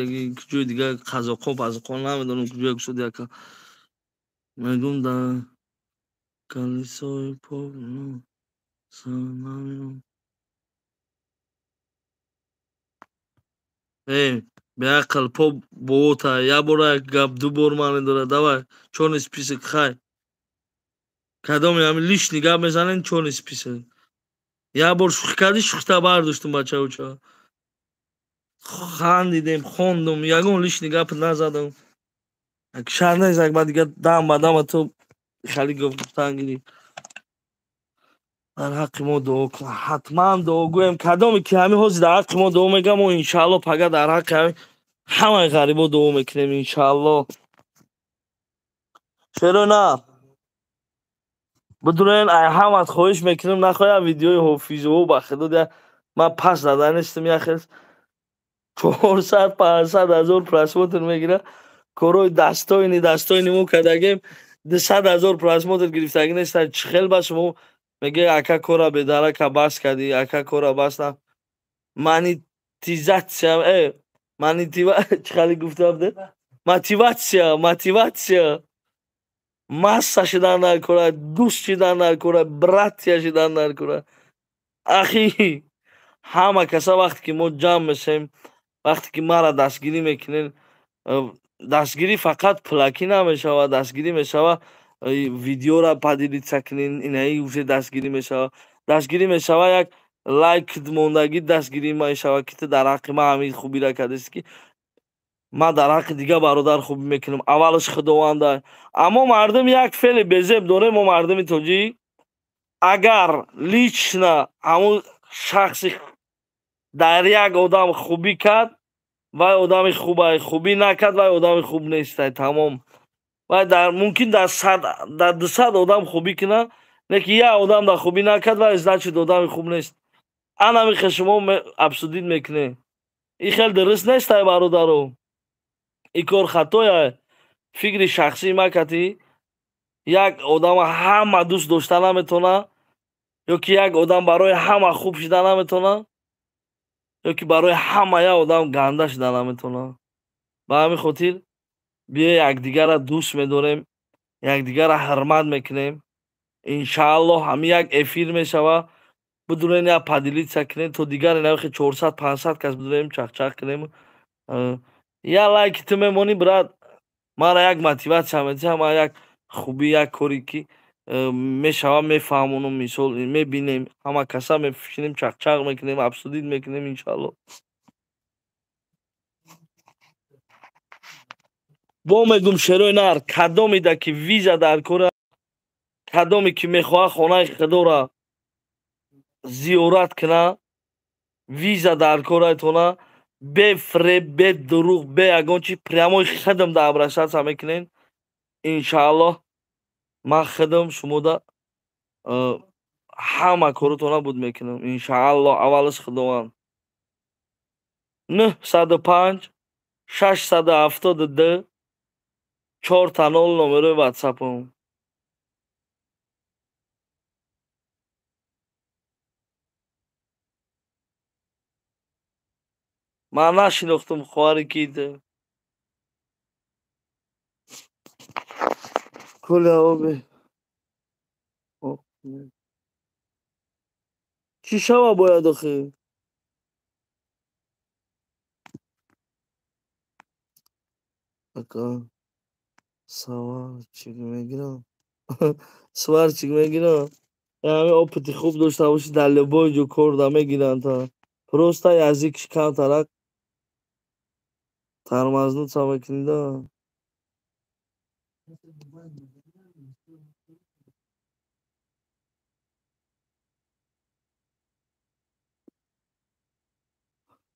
ҷои дигар қазоқон пазоқон намедонам куҷоя гӯштади ака мегум дар калисои поп беақл поп боота як бора як гап ду бор мане дорад давай чорни список хай кадоми ҳамин лишни гап мезанем чорни список як бор шӯхӣ кардӣ шӯхита бардоштум бачауча хандидем хондум ягон лишни гап назадам шаҳр незак ба дигар дам ба дама ту хали гуфтан гирӣ дар ҳаққи мо дуо кун ҳатман дуогӯем кадоме ки ҳамин ҳозир дар ҳаққи мо дуо мегӯям мо иншаалло пага дар ҳаққи ҳамаи ғарибо дуо мекунем иншаалло черо на бидурен ай ҳамат хоҳиш мекунем нахоҳ видеои ҳофизову ба худо ман пас зада нестам яхес 400-500 ҳазор просмотр мегирад корои дастоини мо кардагем 200 ҳазор просмотр гирифтагӣ неста чӣ хел ба шумо меге ака кора бедарака бас кардӣ ака кора бас на монетизатсия чӣ хали гуфтам мотиватсия масса шидан дар кора дӯст шидан дар кора братия шидан дар кора ахи ҳама каса вақте ки мо ҷамъ мешавем вақте ки мара дастгирӣ мекунем дастгирӣ фақат пулакӣ намешавад дастгирӣ мешавад видеора падилитса кунем инаи уже дастгирӣ мешавад дастгирӣ мешавад як лайк мондагӣ дастгирӣ мешавад ки ту дар ҳаққи ман ҳамин хубира кардаст ки ман дар ҳаққи дигар бародар хубӣ мекунам аввалаш худованда аммо мардум як феъли безеб дорем мо мардуми тоҷӣ агар лично ҳамун шахси дар як одам хубӣ кард вай одами хубай хубӣ накард вай одами хуб нестай тамом вай мумкин дар 200 одам хубӣ кунад лекин як одам дар хубӣ накард вай значит одами хуб нест анами хел шумо абсудид мекунед ин хел дуруст нестай бародаро ин кор хатоя фикри шахсӣ макати як одама ҳама дӯст дошта наметавонад ё ки як одам барои ҳама хуб шида наметавонад ё ки барои ҳама як одам ганда шида наметавонад ба ҳамин хотир биё якдигарро дӯст медорем якдигарро ҳурмат мекунем иншаалло ҳамин як эфир мешавад бидурен як падилитса кунем то дигари навихи 400-500 кас бидурем чахчах кунем як лайки ту мемонӣ брат маро як мотиватсия медиҳад ман як хубӣ як коре ки мешавад мефаҳмонам мисол мебинем ҳама каса мешинем чахчах мекунем абсудид мекунем иншаалло бо мегум шерои нар кадомида ки виза дар кора кадоме ки мехоҳад хонаи худоро зиёрат кунад виза дар кораитона бе фреб бе дурӯғ бе ягон чи прямои худам да обращаться мекунем иншаалло ман худам шумода ҳама коротона буд мекунам иншаалло аввалаш худованд 905 672 4 номерои ватсапам من نشناختم خواهر کیده کل آبه چی شما باید آخه اکا سوار چی میگیرم سوار چی میگیرم همه آپتی خوب داشته باشی در لبای جو کرده میگیرن تا پروستا یزیکش کم ترک ترمزنو سمکنده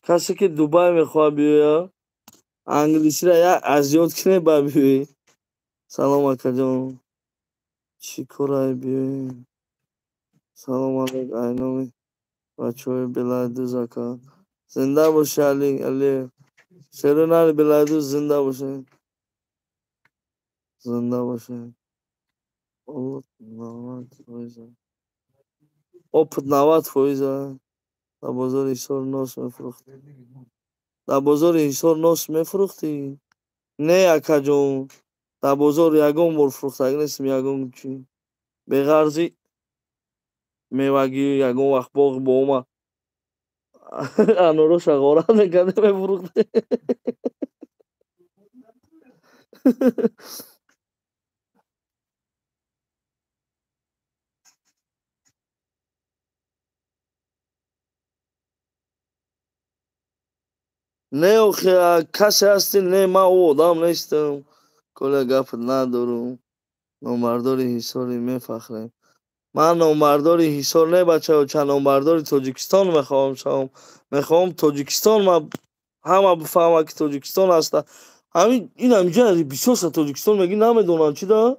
کسی که دوبای میخواه بیویا انگلیسی را یا از یاد کنه با بیوی سلام اکا جان چی کرای بیوی سلام علیک اینامی بچه های بلایدوز اکا زنده باشه علی شروع نری بلایدوز زنده باشه زنده باشه اوه نوات فویزه اوپت نوات فویزه در بازار ایسار ناس میفروختی در بازار ایسار ناس میفروختی نه اکا جون در بازار یگان بار فروخته نیستم یگان چی بغرزی میوگی یگان وقت باغ با اومه انارو شغارت میکرده میفروخته نه آخه کسی هستی نه من او آدم نیستم کل گفت ندارم نامبرداری حساری میفخرم من نامبرداری حسار نه بچه ها چند نامبرداری تاجیکستان میخوام شام میخوام تاجیکستان ما همه بفهمه که تاجیکستان هست همین این همینجا بسیار تاجیکستان میگی نمیدونم چی دا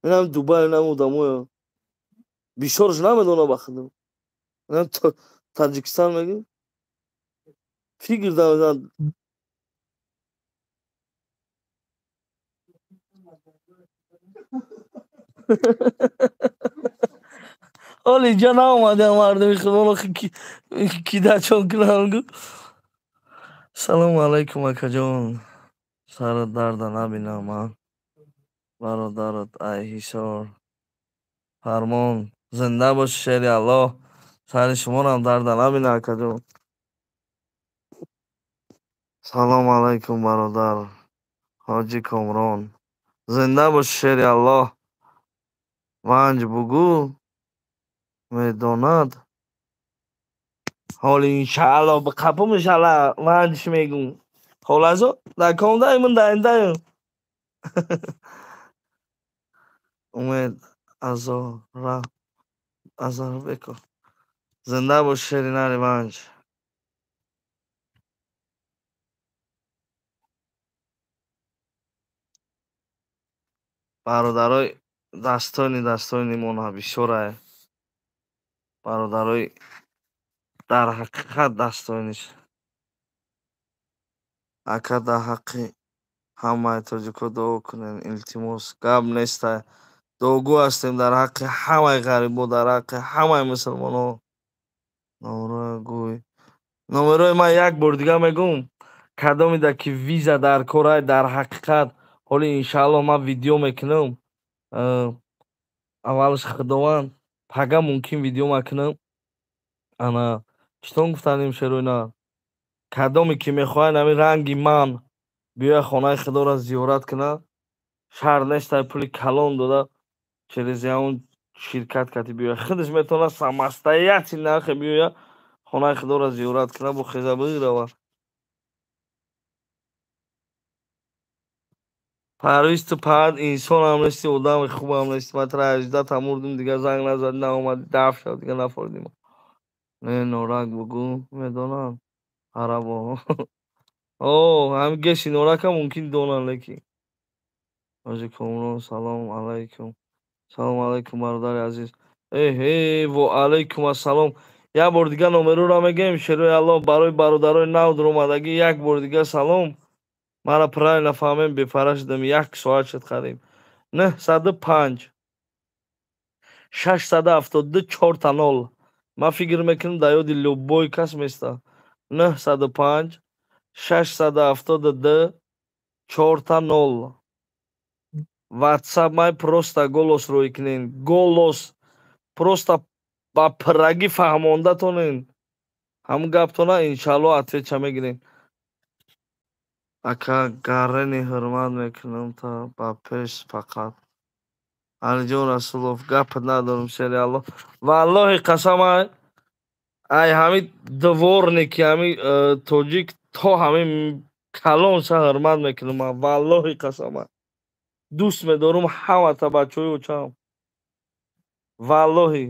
این هم دوبای نمودم بسیارش نمیدونم بخدم این هم تاجیکستان میگی فکر دارم حال اینجا نامده مردمی خدا کی دا چون کنم سلام علیکم اکا جان سرت درد نبینم من برادرت ای حسار فرمان زنده باش شیر الله سر شما رو هم درد نبینه اکا جان سلام علیکم برادر حاجی کامران زنده باش شیر الله ونج بگو میداند حالی انشاءالله به قپم انشاءالله ونجش میگون حال ازو در کامده من داینده امید ازار بکن زنده باش شیری نری ونج برادرای دستانی مون بیشوره برادرای در حقیقت دستانیش اکا در حقی همه تاجیکو دعا کنین التماس گب نیسته دعاگو هستیم در حق همه غریبو در حق همه مسلمان ها نمره گوی نمره من یک بار دیگه میگم کدا میده که ویزا در کار در حقیقت حالی انشاءالله من ویدیو میکنم اولش خداوند پگه ممکن ویدیو میکنم انا چطور گفتنیم شروع کدامی که میخواین همین رنگی من بیا خانه خدا را زیارت کنه شهر نیست پولی کلان داده через اون شرکت کتی بیا خودش میتونه самостоятельно نخ بیا خانه خدا را زیارت کنه با خیزه بگیره پرویز تو پرد انسان هم نیستی آدم خوب هم نیستی من ترا 18 تموردیم دیگه زنگ نزد نه اومد دف شد دیگه نفردیم نه نورک بگو میدونم عربا اوه هم گشی نورک هم ممکن دونن لکی حاجی کامران سلام علیکم سلام علیکم برادر عزیز هی و علیکم السلام یک بار دیگه نمره را میگیم شروع الله برای برادرای نو در اومدگی یک بار دیگه سلام مرا پرای نفهمیم بفرش دم یک ساعت شد خریم نه 105 672 4 تا 0 من فکر میکنم در یاد لوبوی کس میسته 905 672 4 WhatsApp май просто голосро икнен. Голос просто ба пирагӣ фаҳмондатонен. Ҳамн гаптона иншалло ответша мегирем. Ака гаррени ҳурмат мекунам та ба пеш фақат. Алиҷон Расулов гапат надорам шери Алло. Валлоҳи қасамай ай ҳамин дворники ҳамин тоҷик то ҳамин калонша ҳурмат мекунам. Валлоҳи қасамай дӯст медорам ҳамата бачаҳои очам. Валлоҳи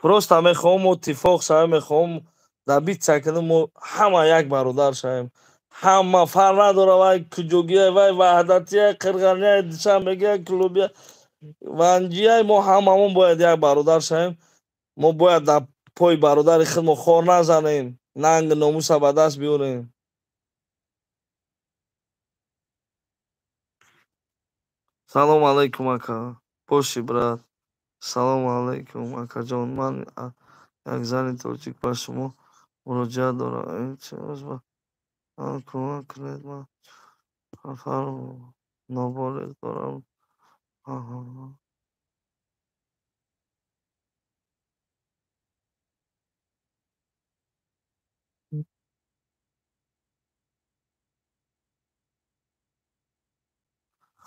просто мехоҳам мо итtifоқ шавем, мехоҳам добиться кунем мо ҳама як бародар шавем. Ҳама фарқ надорад вай куҷогиай, вай ваҳдатияй, қирғанияй, душанбегияй, клубияй, ванҷияй, мо ҳамамон бояд як бародар шавем. Мо бояд дар пои бародари худмон хор назанем, нанги номуса ба даст биёрем. Салому алайкум ака. Боши брат. Салому алайкум акаҷон. Ман як зани тоҷик ба шумо муроҷиат дорам. کمک کنید من نفر نابالغ دارم.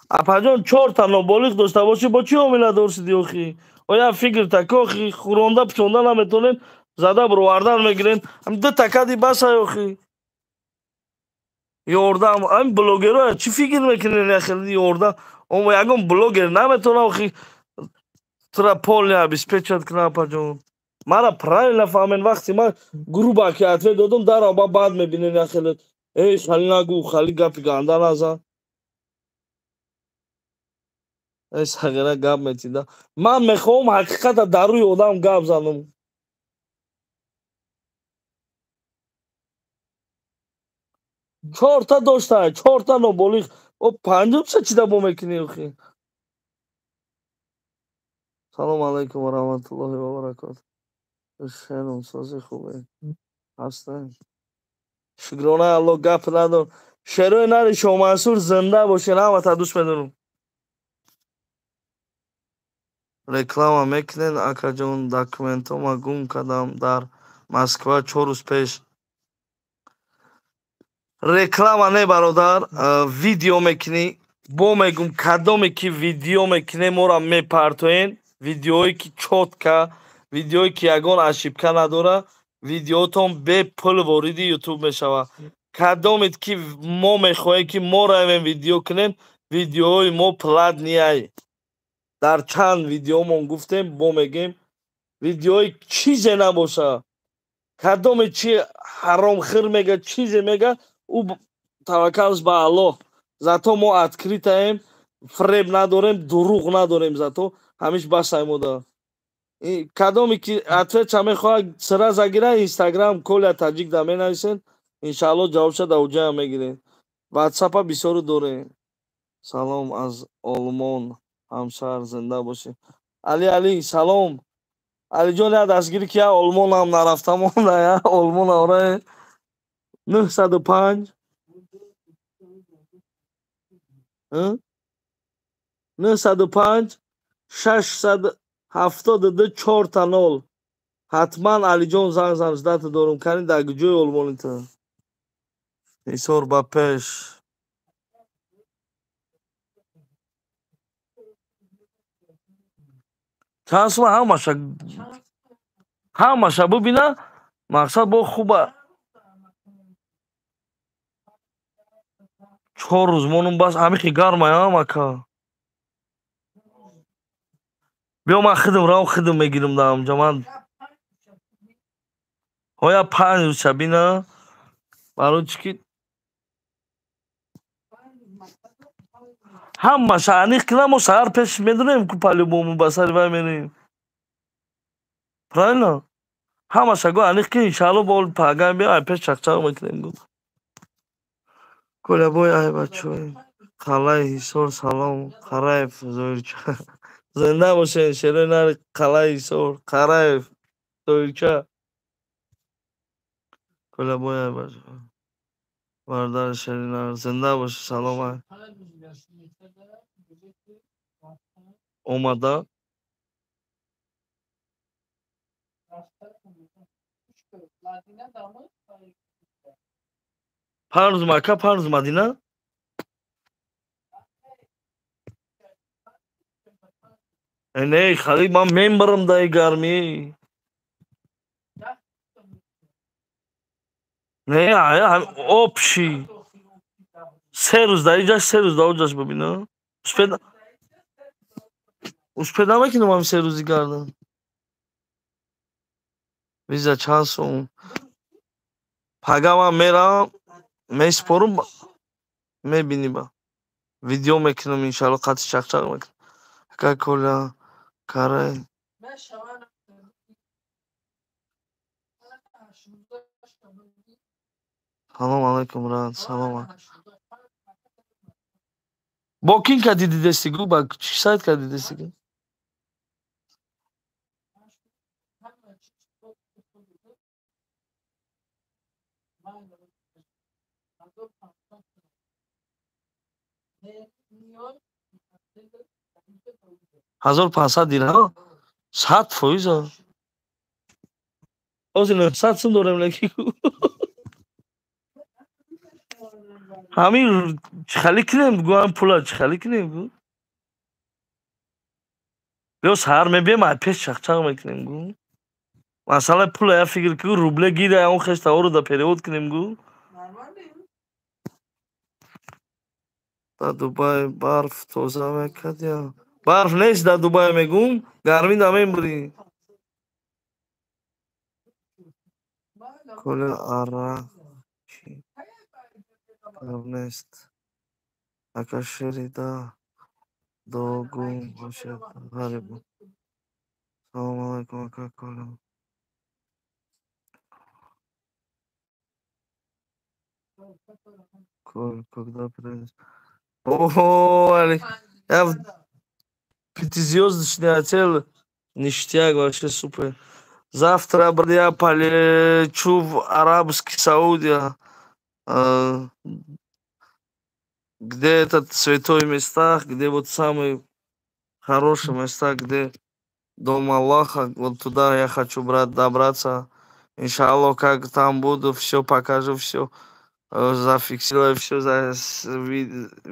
апаҷон 4 та ноболиғ дошта бошӣ бо чӣ ҳомиладор шудӣ охӣ? Оя фикр так охӣ хӯронда пӯшонда наметонем, зада буровардан мегирем. Ҳам 2 та кади басай охӣ. Ёрдам ҳамин блогерҳоя чӣ фикр мекунед яхелни ёрдам? Ягон блогер наметавонад охӣ тура полный обеспечивать кунад апаҷон. Мара правильно фаҳмед, вақте ман грубаки ответ додам дарҳол ба бад мебинед яхеле. Эй хали нагӯ, хали гапи ганда назан. сағира гап метида. Ман мехоҳам ҳақиқата дар рӯи одам гап занам. Чорта дошта, 4 та ноболиғ. О 50 чида бо мекунӣ охӣ. Салому алайкум ва раҳматуллоҳи ва баракатуҳ. шером сози хубе ҳастем. Шукронаи Алло гап надор. Шерои нари Шомансур зинда бошед. ҳамата дӯст медорам. реклама мекунед акаҷон. Документома гум кардам дар Москва 4 рӯз пеш. реклама не бародар, видео мекунӣ. бо мегум кадоме ки видео мекунем моро мепартоен. видеое ки чотка, видеое ки ягон ошибка надорад, видеотон бепул вориди ютуб мешавад. кадомет ки мо мехоҳем ки мо равем видео кунем, видеои мо платнияй. дар чанд видеомон гуфтем, бо мегем видеои чизе набошад. кадоме чи ҳаромхӯр мега чизе мега, ӯ таваккалш ба Аллоҳ. зато мо откритаем, фреб надорем, дурӯғ надорем, зато ҳамиш басаем ода. кадоме ки ответша мехоҳад сира загира Instagram Коля Таҷик да менависен, иншаалло ҷавобша да уҷаам мегирем. WhatsApp-а бисёру дорем. салом аз Олмон ҳамшаҳр зинда бошед. Али салом. алиҷон я дастгирӣ ки я олмонам нарафтам онда я олмон орае 905 905 672 4 ҳатман алиҷон занг зан ждата дорум. Кани дар куҷои олмони ту? ҳисор ба пеш. чанд сума ҳамаша бубина мақсад бо хуба 4 рӯз монум бас ҳамихи гармаям ака. биё ман худам рав худам мегирам дар онҷа. ман ҳоя 5 рӯзша бина барои чӣ ки ҳамаша аниқ кина мо саҳар пеш медонем ку по-любому ба сари вай мерем. правильно? ҳамаша гӯ аниқ ки иншаалло бо пагам биё ай пеш чақчақ мекунем гӯ. колябой ай бачаҳои қалаи ҳисор салом. қараев зоирча зинда бошед. шерои нари қалаи ҳисор Қараев зоирча. Коля бояй баша. Вардар Шеринар. Зинда бош. Саломат. Омада. Парз Мака, Парз Мадина. Не, халӣ ман мебарам даи гармӣ. Не, об чӣ? 3 рӯз дар инҷаш 3 рӯз дар оҷаш бибина. Успед намекунам ҳам 3 рӯзи гарда. Виза чанд сом? Пага ман мерам, меспорам, мебинӣ ба. Видео мекунам иншалло қатъи чақчақ мекунам. Ака Коля карай. Салом алейкум брат. Салом. Бо кин ка дидестигу? Ба чӣ сайт ка дидестигу? ҳазор пансад дирҳам? 100%? ҳозир 900 сум дорем леки. Ҳамин чӣ кунем гӯ ҳам пула чӣ кунем гӯ? Биё саҳар мебием ай пеш чақчақ мекунем гӯ. Масъала пула я фикр кӯ рубле гира он хештаҳоро да перевод кунем гӯ. Дар Дубай барф тоза мекард ё? Барф нест дар Дубай мегӯм, гармӣ намемурӣ. Коля арақ чӣ? Гап нест. Ака шерида догум бошед ғариб. Салом алейкум ака Коля. Когда приедешь? Ой, я в пятизвездочный отель. Ништяк, вообще супер. Завтра, брат, я полечу в Арабские Саудия. Где этот святой места, где вот самые хорошие места, где дом Аллаха. Вот туда я хочу, брат, добраться. Иншаллах, как там буду, все покажу, все зафиксирую, все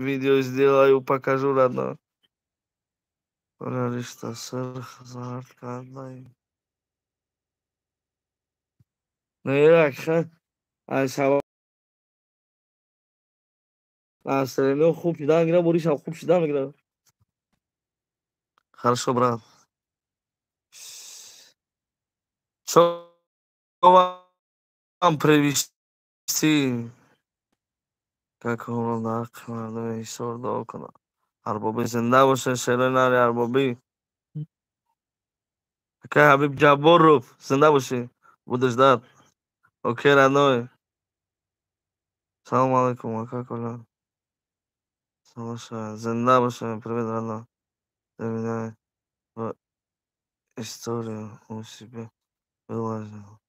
видео сделаю, покажу, родной. Ришта сыр заркадай. Не, ай сава. Настроение खूब шуда мегирад, боришам खूब шуда мегирад. Хорошо, брат. Что вам привезти? Как он нахмурил сор до окна. Арбоби зинда бошед, шеринари арбоби. Ака Ҳабиб Ҷабборов зинда бошед. Буду ждать. Окей, родной. Салом алейкум, ака Коля. Слушай, зинда бошед. Привет, родной. Ты меня в историю у себя выложил.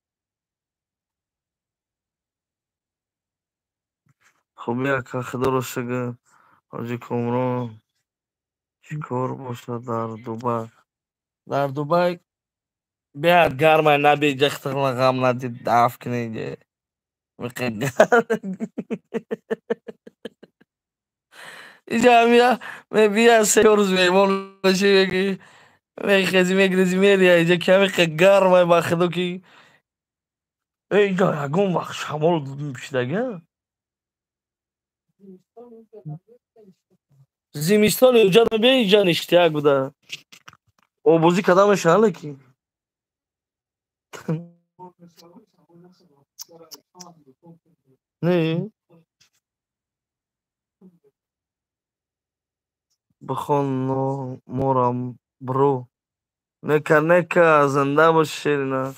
Хуби ака худорошига ҳоҷи Комрон чӣ кор бошад дар Дубай? Дар Дубай бият гармай набиҷ ихтиқла ғам надид дафт кунеҷе. Инҷа ҳамия мебия 3 рӯз меҳмон бошӣ меги мехезӣ мегирезӣ мерия инҷа ки ҳамиқа гармай ба худо ки инҷа ягон вақт шамол шидагия. Зимистони уҷа мебия инҷа ништяк буда. Обозӣ карда мешавад леки. Не? Бихон номорам бро. Нека зинда бош шерина.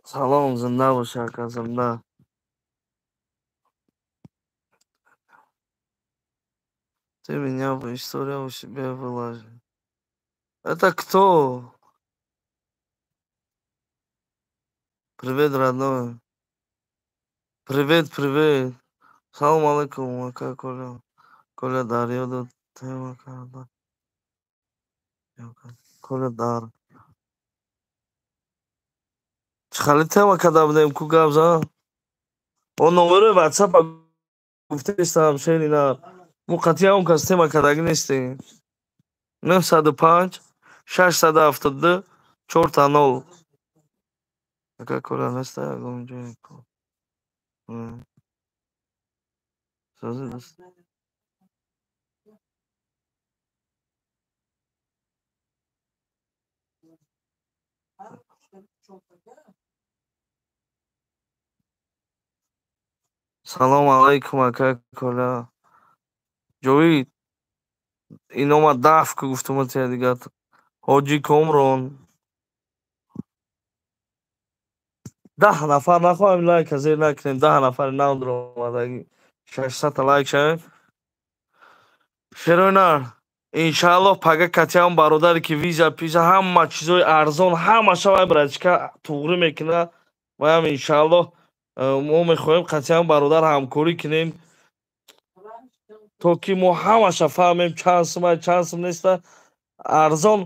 Салом, зинда бош ака, зинда. Ты меня в историю у себя выложил. Это кто? Привет, родной. Привет, привет. Салом алейкум, Ака Коля. Коля Дарьёда тема карда. Коля Дар. Чхали тема карда будем ку гавза. Он номер WhatsApp گفتم شیرینا مقطعی اون کس تما کردگی نیستی 905 672 4 اگه کلا نسته اگه اونجا سازی دست سلام علیکم اگه کلا جوید اینا ما دفع که گفتم تیه دیگه حاجی کامران 10 نفر نخواهیم لایک از این نکنیم 10 نفر نو در اومدگی 600 لایک شد شروع иншаллоҳ пага катиам бародаре ки виза пиза ҳама чизои арзон ҳамаша вай братишка туғри мекунад ваям иншаллоҳ мо мехоҳем катиам бародар ҳамкорӣ кунем то ки мо ҳамаша фаҳмем чанд сумай чанд сум неста арзон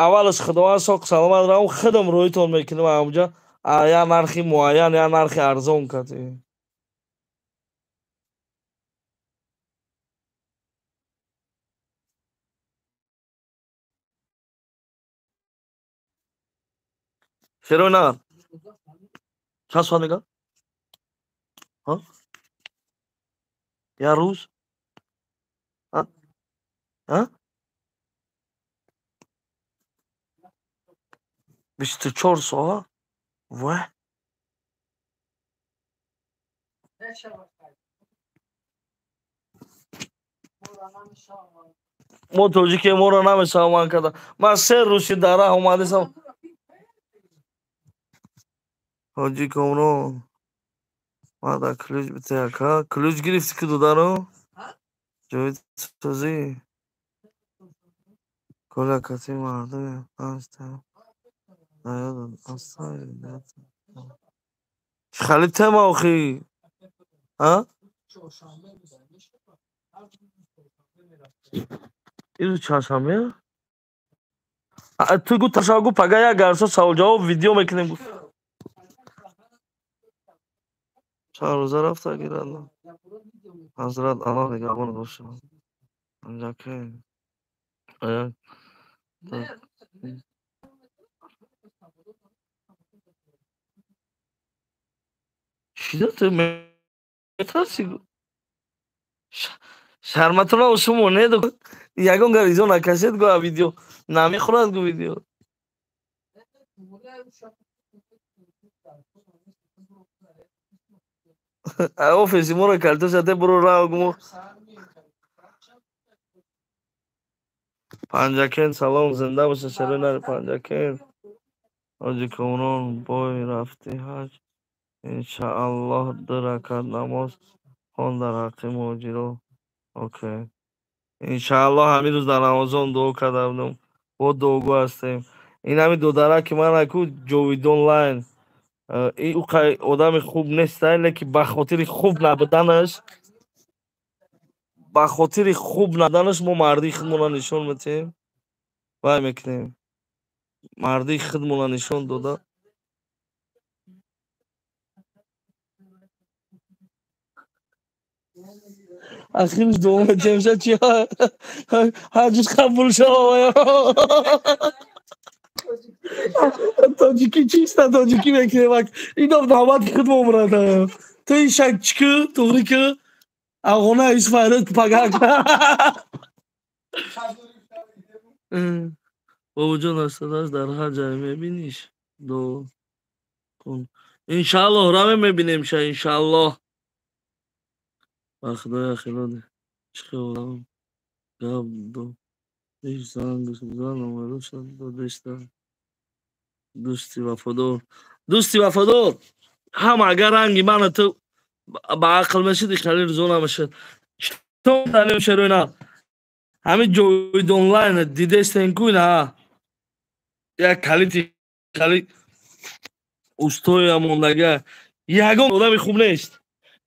аввалаш худованд соқ саломат равон худам роҳитон мекунем ҳамҷа я нархи муайян я нархи арзон кати шерои нар чанд соат мегӯяд я рӯз 24 соат вай мо тоҷике моро намешаванд карда ман 3 рӯзи дар раҳ омадисам ҳоҷи комрон мада ключ бите ака ключ гирифти ки дударо ҷовид созӣ коля кати марду хали тема охи ирӯз чоршанбе ту гу ташагу пага як гарсо саволҷавоб видео мекунем чанд рӯза рафта гирад ҳазрат алоҳ нигоҳбон бошад анҷаке чида ту метарсӣ шарматуна шумо неду ягон гап изо накашед гӯя видео намехӯрад гу видео офиси моро калтошате буро равгумо панҷакен салом зинда боша шарои нари панҷакен ҳоҷи комрон бой рафти ҳаҷ иншааллоҳ 2 ракат намоз хон дар ҳаққи муҳоҷиро окей иншааллоҳ ҳамин рӯз дар намозон дуо карда будам бо дуогӯ ҳастем ин ҳамин додараки манаку ҷовид онлайн ин одами хуб нестай лекин ба хотири хуб набуданаш мо мардии худмонро нишон медиҳем вай мекунем мардии худмонро нишон дода ахириш дуо медиҳем чи ҳаҷиш қабул шава тоҷикӣ чиста тоҷикӣ мекунем ино навбати худмон мурада ту шакчикӣ туғрикӣ афғона исфайрат пагак бобоҷон астадаш дар ҳар ҷай мебиниш дуо кун иншааллоҳ равем мебинем ша иншааллоҳ ба худоя хелоде чиқавам гап ду дӯсти вафодор ҳама агар ранги мана ту ба ақл мешид ихали рӯзо намешад читом шарои на ҳамин ҷовид онлайн дидестен ку ина як калити устои амондага ягон одами хуб нест.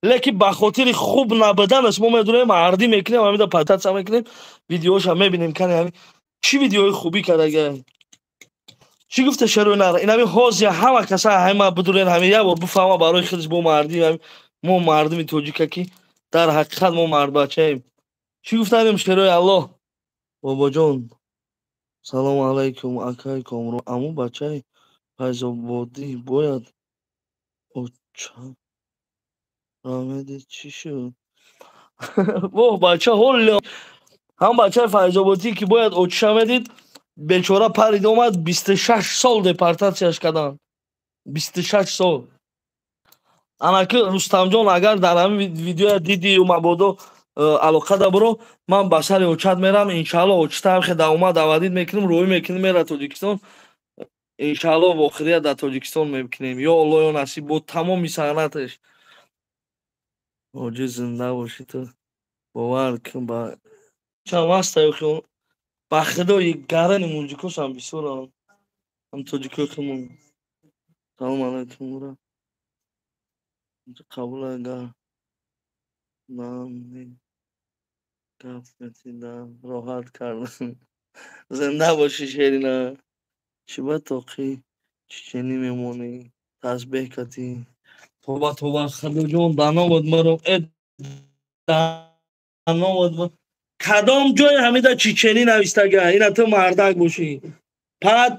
лекин ба хотири хуб набуданаш мо медонем мардӣ мекунем, ҳамида пататса мекунем, видеоша мебинем кане ҳами чӣ видеои хубӣ кардага. Чӣ гуфта шарои нар? Инами ҳозия ҳама каса ҳама бидурен ҳами як бор бифаҳма барои худаш бо мардӣ мо мардуми тоҷика ки дар ҳақиқат мо мардбачаем. Чӣ гуфтанем шарои Аллоҳ? Бобоҷон салому алайкум акай комро аму бачаи файзободӣ бояд фаҳмиди чӣ шуд? Воҳ бача ҳолле ҳам бачаи файзободӣ ки бояд очиша медид бечора парид омад 26 сол депортатсияш карданд. 26 сол. Анаки Рустамҷон агар дар ҳамин видеоя дидӣ ё мабодо алоқа да биро, ман ба сари очат мерам, иншааллоҳ очита ҳамхе давомад авадид мекунем, роҳӣ мекунем мера Тоҷикистон. Иншааллоҳ вохирият дар Тоҷикистон мекунем. Ё Аллоҳ ё насиб бо тамоми саҳнаташ. Ҳоҷӣ зинда бошӣ ту. Бовар кун ба чамаста ёхи ба худо гарани муҷикошам бисёрам. Ҳам тоҷикои худмон. Салом алайкум ура. Қабул ага. Ман гап метидам. Роҳат кардам. Зинда бошӣ шерина. Чӣ ба тоқӣ чеченӣ мемонӣ. Тазбеҳ катӣ. Тоба тоба Худоҷон даномад маро даномад маро. Кадом ҷои ҳамида чеченӣ навистага? Ина ту мардак бошӣ. Фақат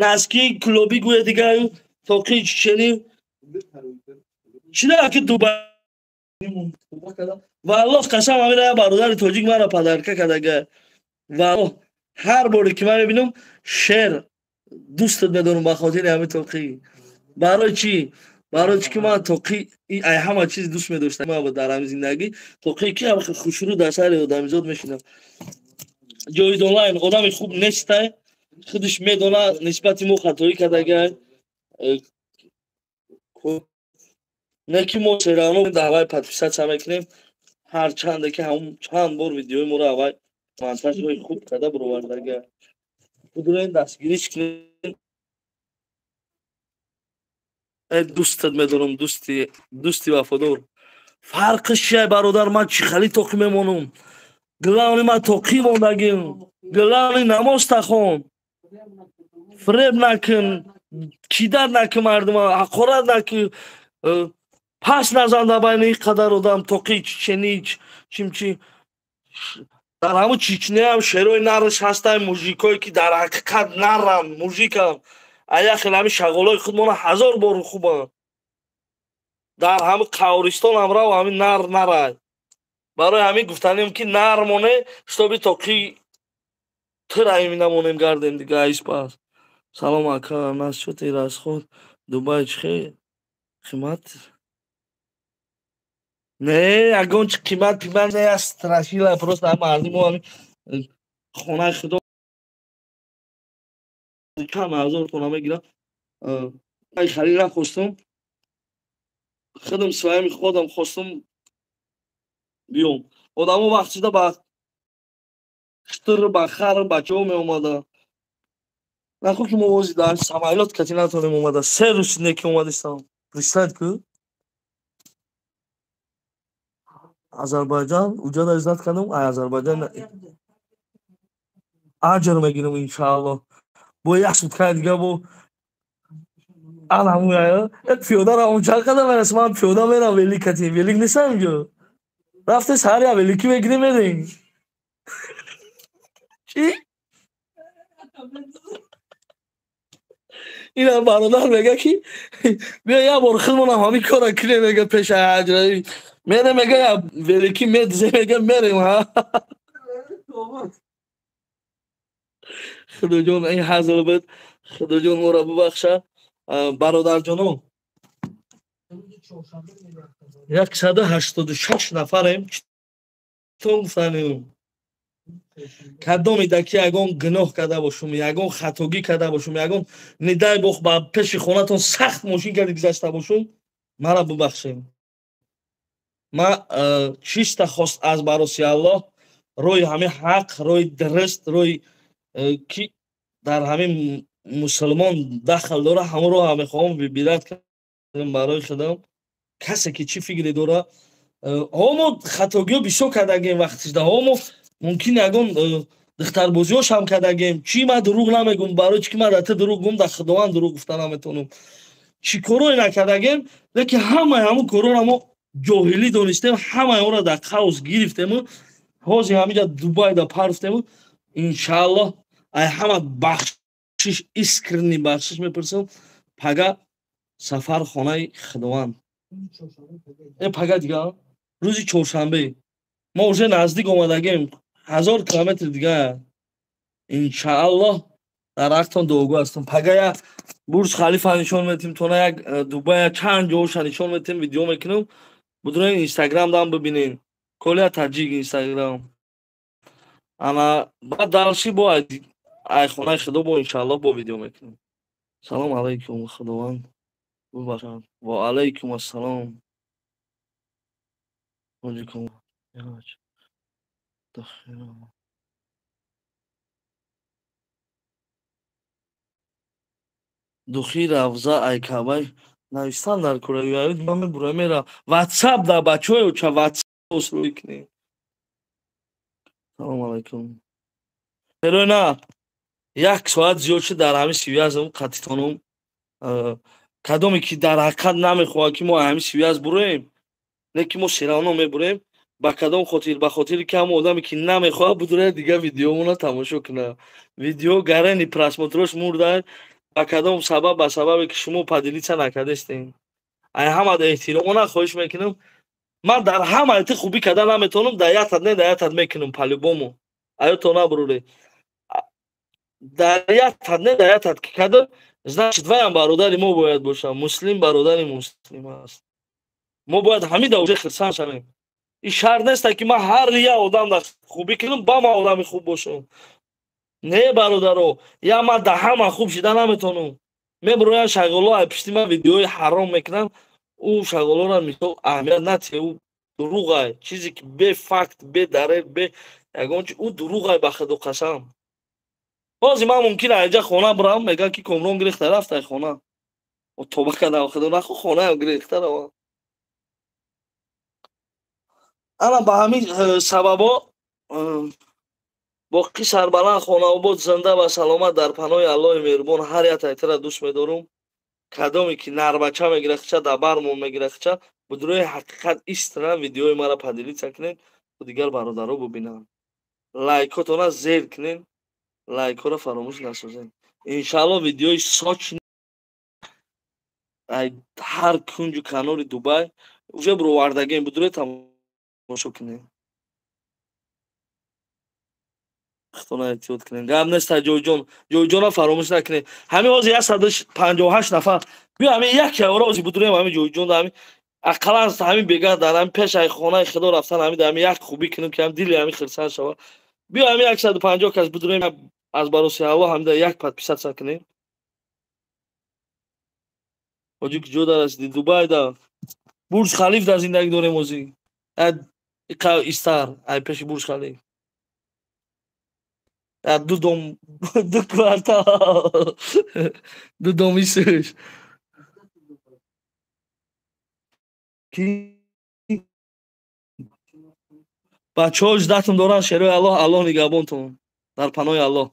наски клуби гӯя дигаю тоқӣ чеченӣ. Чида ки Дубай валлоҳ қасам ҳамира як бародари тоҷик маро падарка кардага. Валлоҳ ҳар боре ки ман мебинам шер дӯстат медорам ба хотири ҳамин тоқӣ. Барои чӣ? Барои чӣ ки ман тоқӣ ай ҳама чизи дӯст медоштам дар ҳамин зиндагӣ. Тоқӣ ки хушрӯ дар сари одамизод мешинам. Ҷовид онлайн одами хуб нестай. Худаш медонад нисбати мо хатоӣ кардага. Не ки мо сериалҳо дар вай подписатсия мекунем. Ҳар чанде ки ҳамун чанд бор видеои моро авай монтажҳои хуб карда бировардага. Бидурен дастгириш кунем. Дӯстат медорам, дӯсти вафодор. Фарқиш чия бародар, ман чихали тоқӣ мемонам. Главни ман тоқӣ мондагим. Главни намоста хон. Фреб накун, кидат накун мардума, ҳақорат накун. Пас назан дар байни ин қадар одам тоқӣ чеченӣ чимчи. Дар ҳамун Чечняам шерои нарш ҳастанд, мужикое ки дар ҳақиқат нарранд, мужиканд. Аяхел ҳамин шағолаи худмона ҳазор бор хубанд. Дар ҳамин қавристонам рав ҳамин нар нарай. Барои ҳамин гуфтанем ки нар моне штоби тоқӣ тура намонем гардем дига айспас. Салом ака, насчёти расход Дубай чӣ қимат? Не, ягон чи қимат пимат неаст, страшила просто мардум ҳамин хонаи худо чанд ҳазор тона мегирад. Ман харид нахостам. Худам своими ходам хостам биём. Одамо вақтида ба штыр, ба хар, ба чо меомаданд. Нахӯ ки мо вози дар самолёт кати натонем омада. 3 рӯз неки омадистам. Представь ку. Азарбайҷан уҷада издат кардам. Ай Азарбайҷан аҷр мегирам иншааллоҳ. Бо як сутка дига бо аламуя. Пиёда равам чанд қадам мерасӣ? Ман пиёда мерам велик катӣ. Велик нестам инҷо. Рафте саҳар як великӣ мегирем медем. Чӣ? Ина бародар мега ки бия як бор худмонам ҳамин кора кунем мега пеши аҷраи. Мерем мега як великӣ медизе мега мерем ҳа. Худоҷон ин ҳазл буд. Худоҷон моро бубахша. Бародарҷонон 186 нафарем. Читон гуфтанем? Кадомида ки ягон гуноҳ карда бошум, ягон хатогӣ карда бошум, ягон недай бох ба пеши хонатон сахт мошин карди гузашта бошум, маро бубахшем. Ман чиста хост аз бароси Аллоҳ рои ҳамин ҳақ, рои дуруст, рои ки дар ҳамин мусулмон дахл дора, ҳамаро ҳам мехоҳам бират кардем барои худам. Касе ки чӣ фикре дора, ҳомо хатогиҳо бисёр кардагем вақтишда, ҳомо мумкин ягон духтарбозиҳошам кардагем. Чӣ ман дурӯғ намегум, барои чӣ ки ман дар ти дурӯғ гум, дар худованд дурӯғ гуфта наметавонам. Чӣ корое накардагем, лекин ҳамаи ҳамун корҳоро мо ҷоҳилӣ донистем, ҳамаи онро дар қавс гирифтему. Ҳозир ҳаминҷа Дубайда парфтему. Иншааллоҳ ай ҳама бахшиш, искренни бахшиш мепурсам. Пага сафар хонаи Худованд. Пага дига рӯзи чоршанбе. Мо уже наздик омадагем. 1000 километр дига. Иншааллоҳ дар ҳақтон дуогӯ ҳастам. Пага як Бурҷ Халифа нишон медиҳем, то на як Дубай чанд ҷоҳоша нишон медиҳем, видео мекунем. Бидурен Инстаграмдам бибинен. Колия таҷик Инстаграм. Ана баъд далши бо ай хонаи Худо бо иншааллоҳ бо видео мекунем. Салом алайкум Худованд бибахшад. Ва алайкум ассалом. Ҳоҷикум. Духи равза айкабай навистан дар кӯравиҳои ман мебурам мера. WhatsApp да бачаҳои ча WhatsApp осрӯ кунем. Салом алайкум. Хело на. Як соат зиёд шуд дар ҳамин связам қатитонам. Кадоме ки дар ҳақиқат намехоҳад ки мо ҳамин связ бурем, лекин мо серавно мебурем. Ба кадом хотир? Ба хотире ки ҳамон одаме ки намехоҳад бидурад дига видеомона тамошо кунад. Видео гарани просмотрош мурдад. Ба кадом сабаб? Ба сабабе ки шумо падилица накардестем. Ай ҳамаро эҳтиромона хоҳиш мекунам. Ман дар ҳама ти хубӣ карда наметавонам, дар ятад не дар ятад мекунам по-любому. Аёто набуроре. Дар ятад не дар ятад ки карда, значит ваям бародари мо бояд бошад. Муслим бародари муслим аст. Мо бояд ҳамида уже хирсан шавем. ин шарт нест ки ман ҳар як одамро хубӣ кунам, ба ман одами хуб бошам. Не бародаро, я ман дар ҳама хуб шида наметавонам. Мебуроянд шаголо ай пишти ман видеои ҳаром мекунанд. У шаголоро мисол аҳамият натиҳед, у дурӯғ ай. Чизе ки бе факт, бе далел, бе ягон чиз, у дурӯғ ай ба Худо қасам. Ҳозир ман мумкин аҷа хона бурам, мегӯяд ки комрон гирифта рафт ай хона. Тоба кардам Худо нахо хонаам гирифта равад. Ана ба ҳамин сабабо боқӣ сарбаланд Хонаобод зинда ва саломат дар паноҳи Аллоҳи меҳрубон ҳар як тайтира дӯст медорам. Кадоме ки нарбача мегирад хича дар бармон мегирад хича, бидурои ҳақиқат истина видеои маро падилица кунед, то дигар бародаро бубинанд. Лайкотона зер кунед, лайкҳоро фаромӯш насозед. Иншааллоҳ видеои сочни ай ҳар кунҷу канори Дубай уже буровардагем, бидурои тамошо кунед. Худона эҳтиёт кунед. Гап нест ҷойҷон, ҷойҷонро фаромӯш накунед. Ҳамин ҳозир 158 нафар. Биё ҳамин як яора ҳозир бидурем ҳамин ҷойҷон ҳамин ақаллан ҳамин бега дар ҳамин пешаи хонаи Худо рафтан ҳамин ҳамин як хубӣ кунем ки ҳамин дили ҳамин хирсан шавад. Биё ҳамин 150 кас бидурем аз бароси Аллоҳ ҳамин як подписатся кунем. ҳоҷи ки ҷо дар расиди Дубайда Бурҷ Халифда зиндагӣ дорем ҳозир. Истар ай пеши Бурҷ Халиф. Ду дом, ду квартал, ду доми сӯш. Ки бачаҳо ждатон доранд. Шерои Аллоҳ, Аллоҳ нигаҳбонтон дар паноҳи Аллоҳ.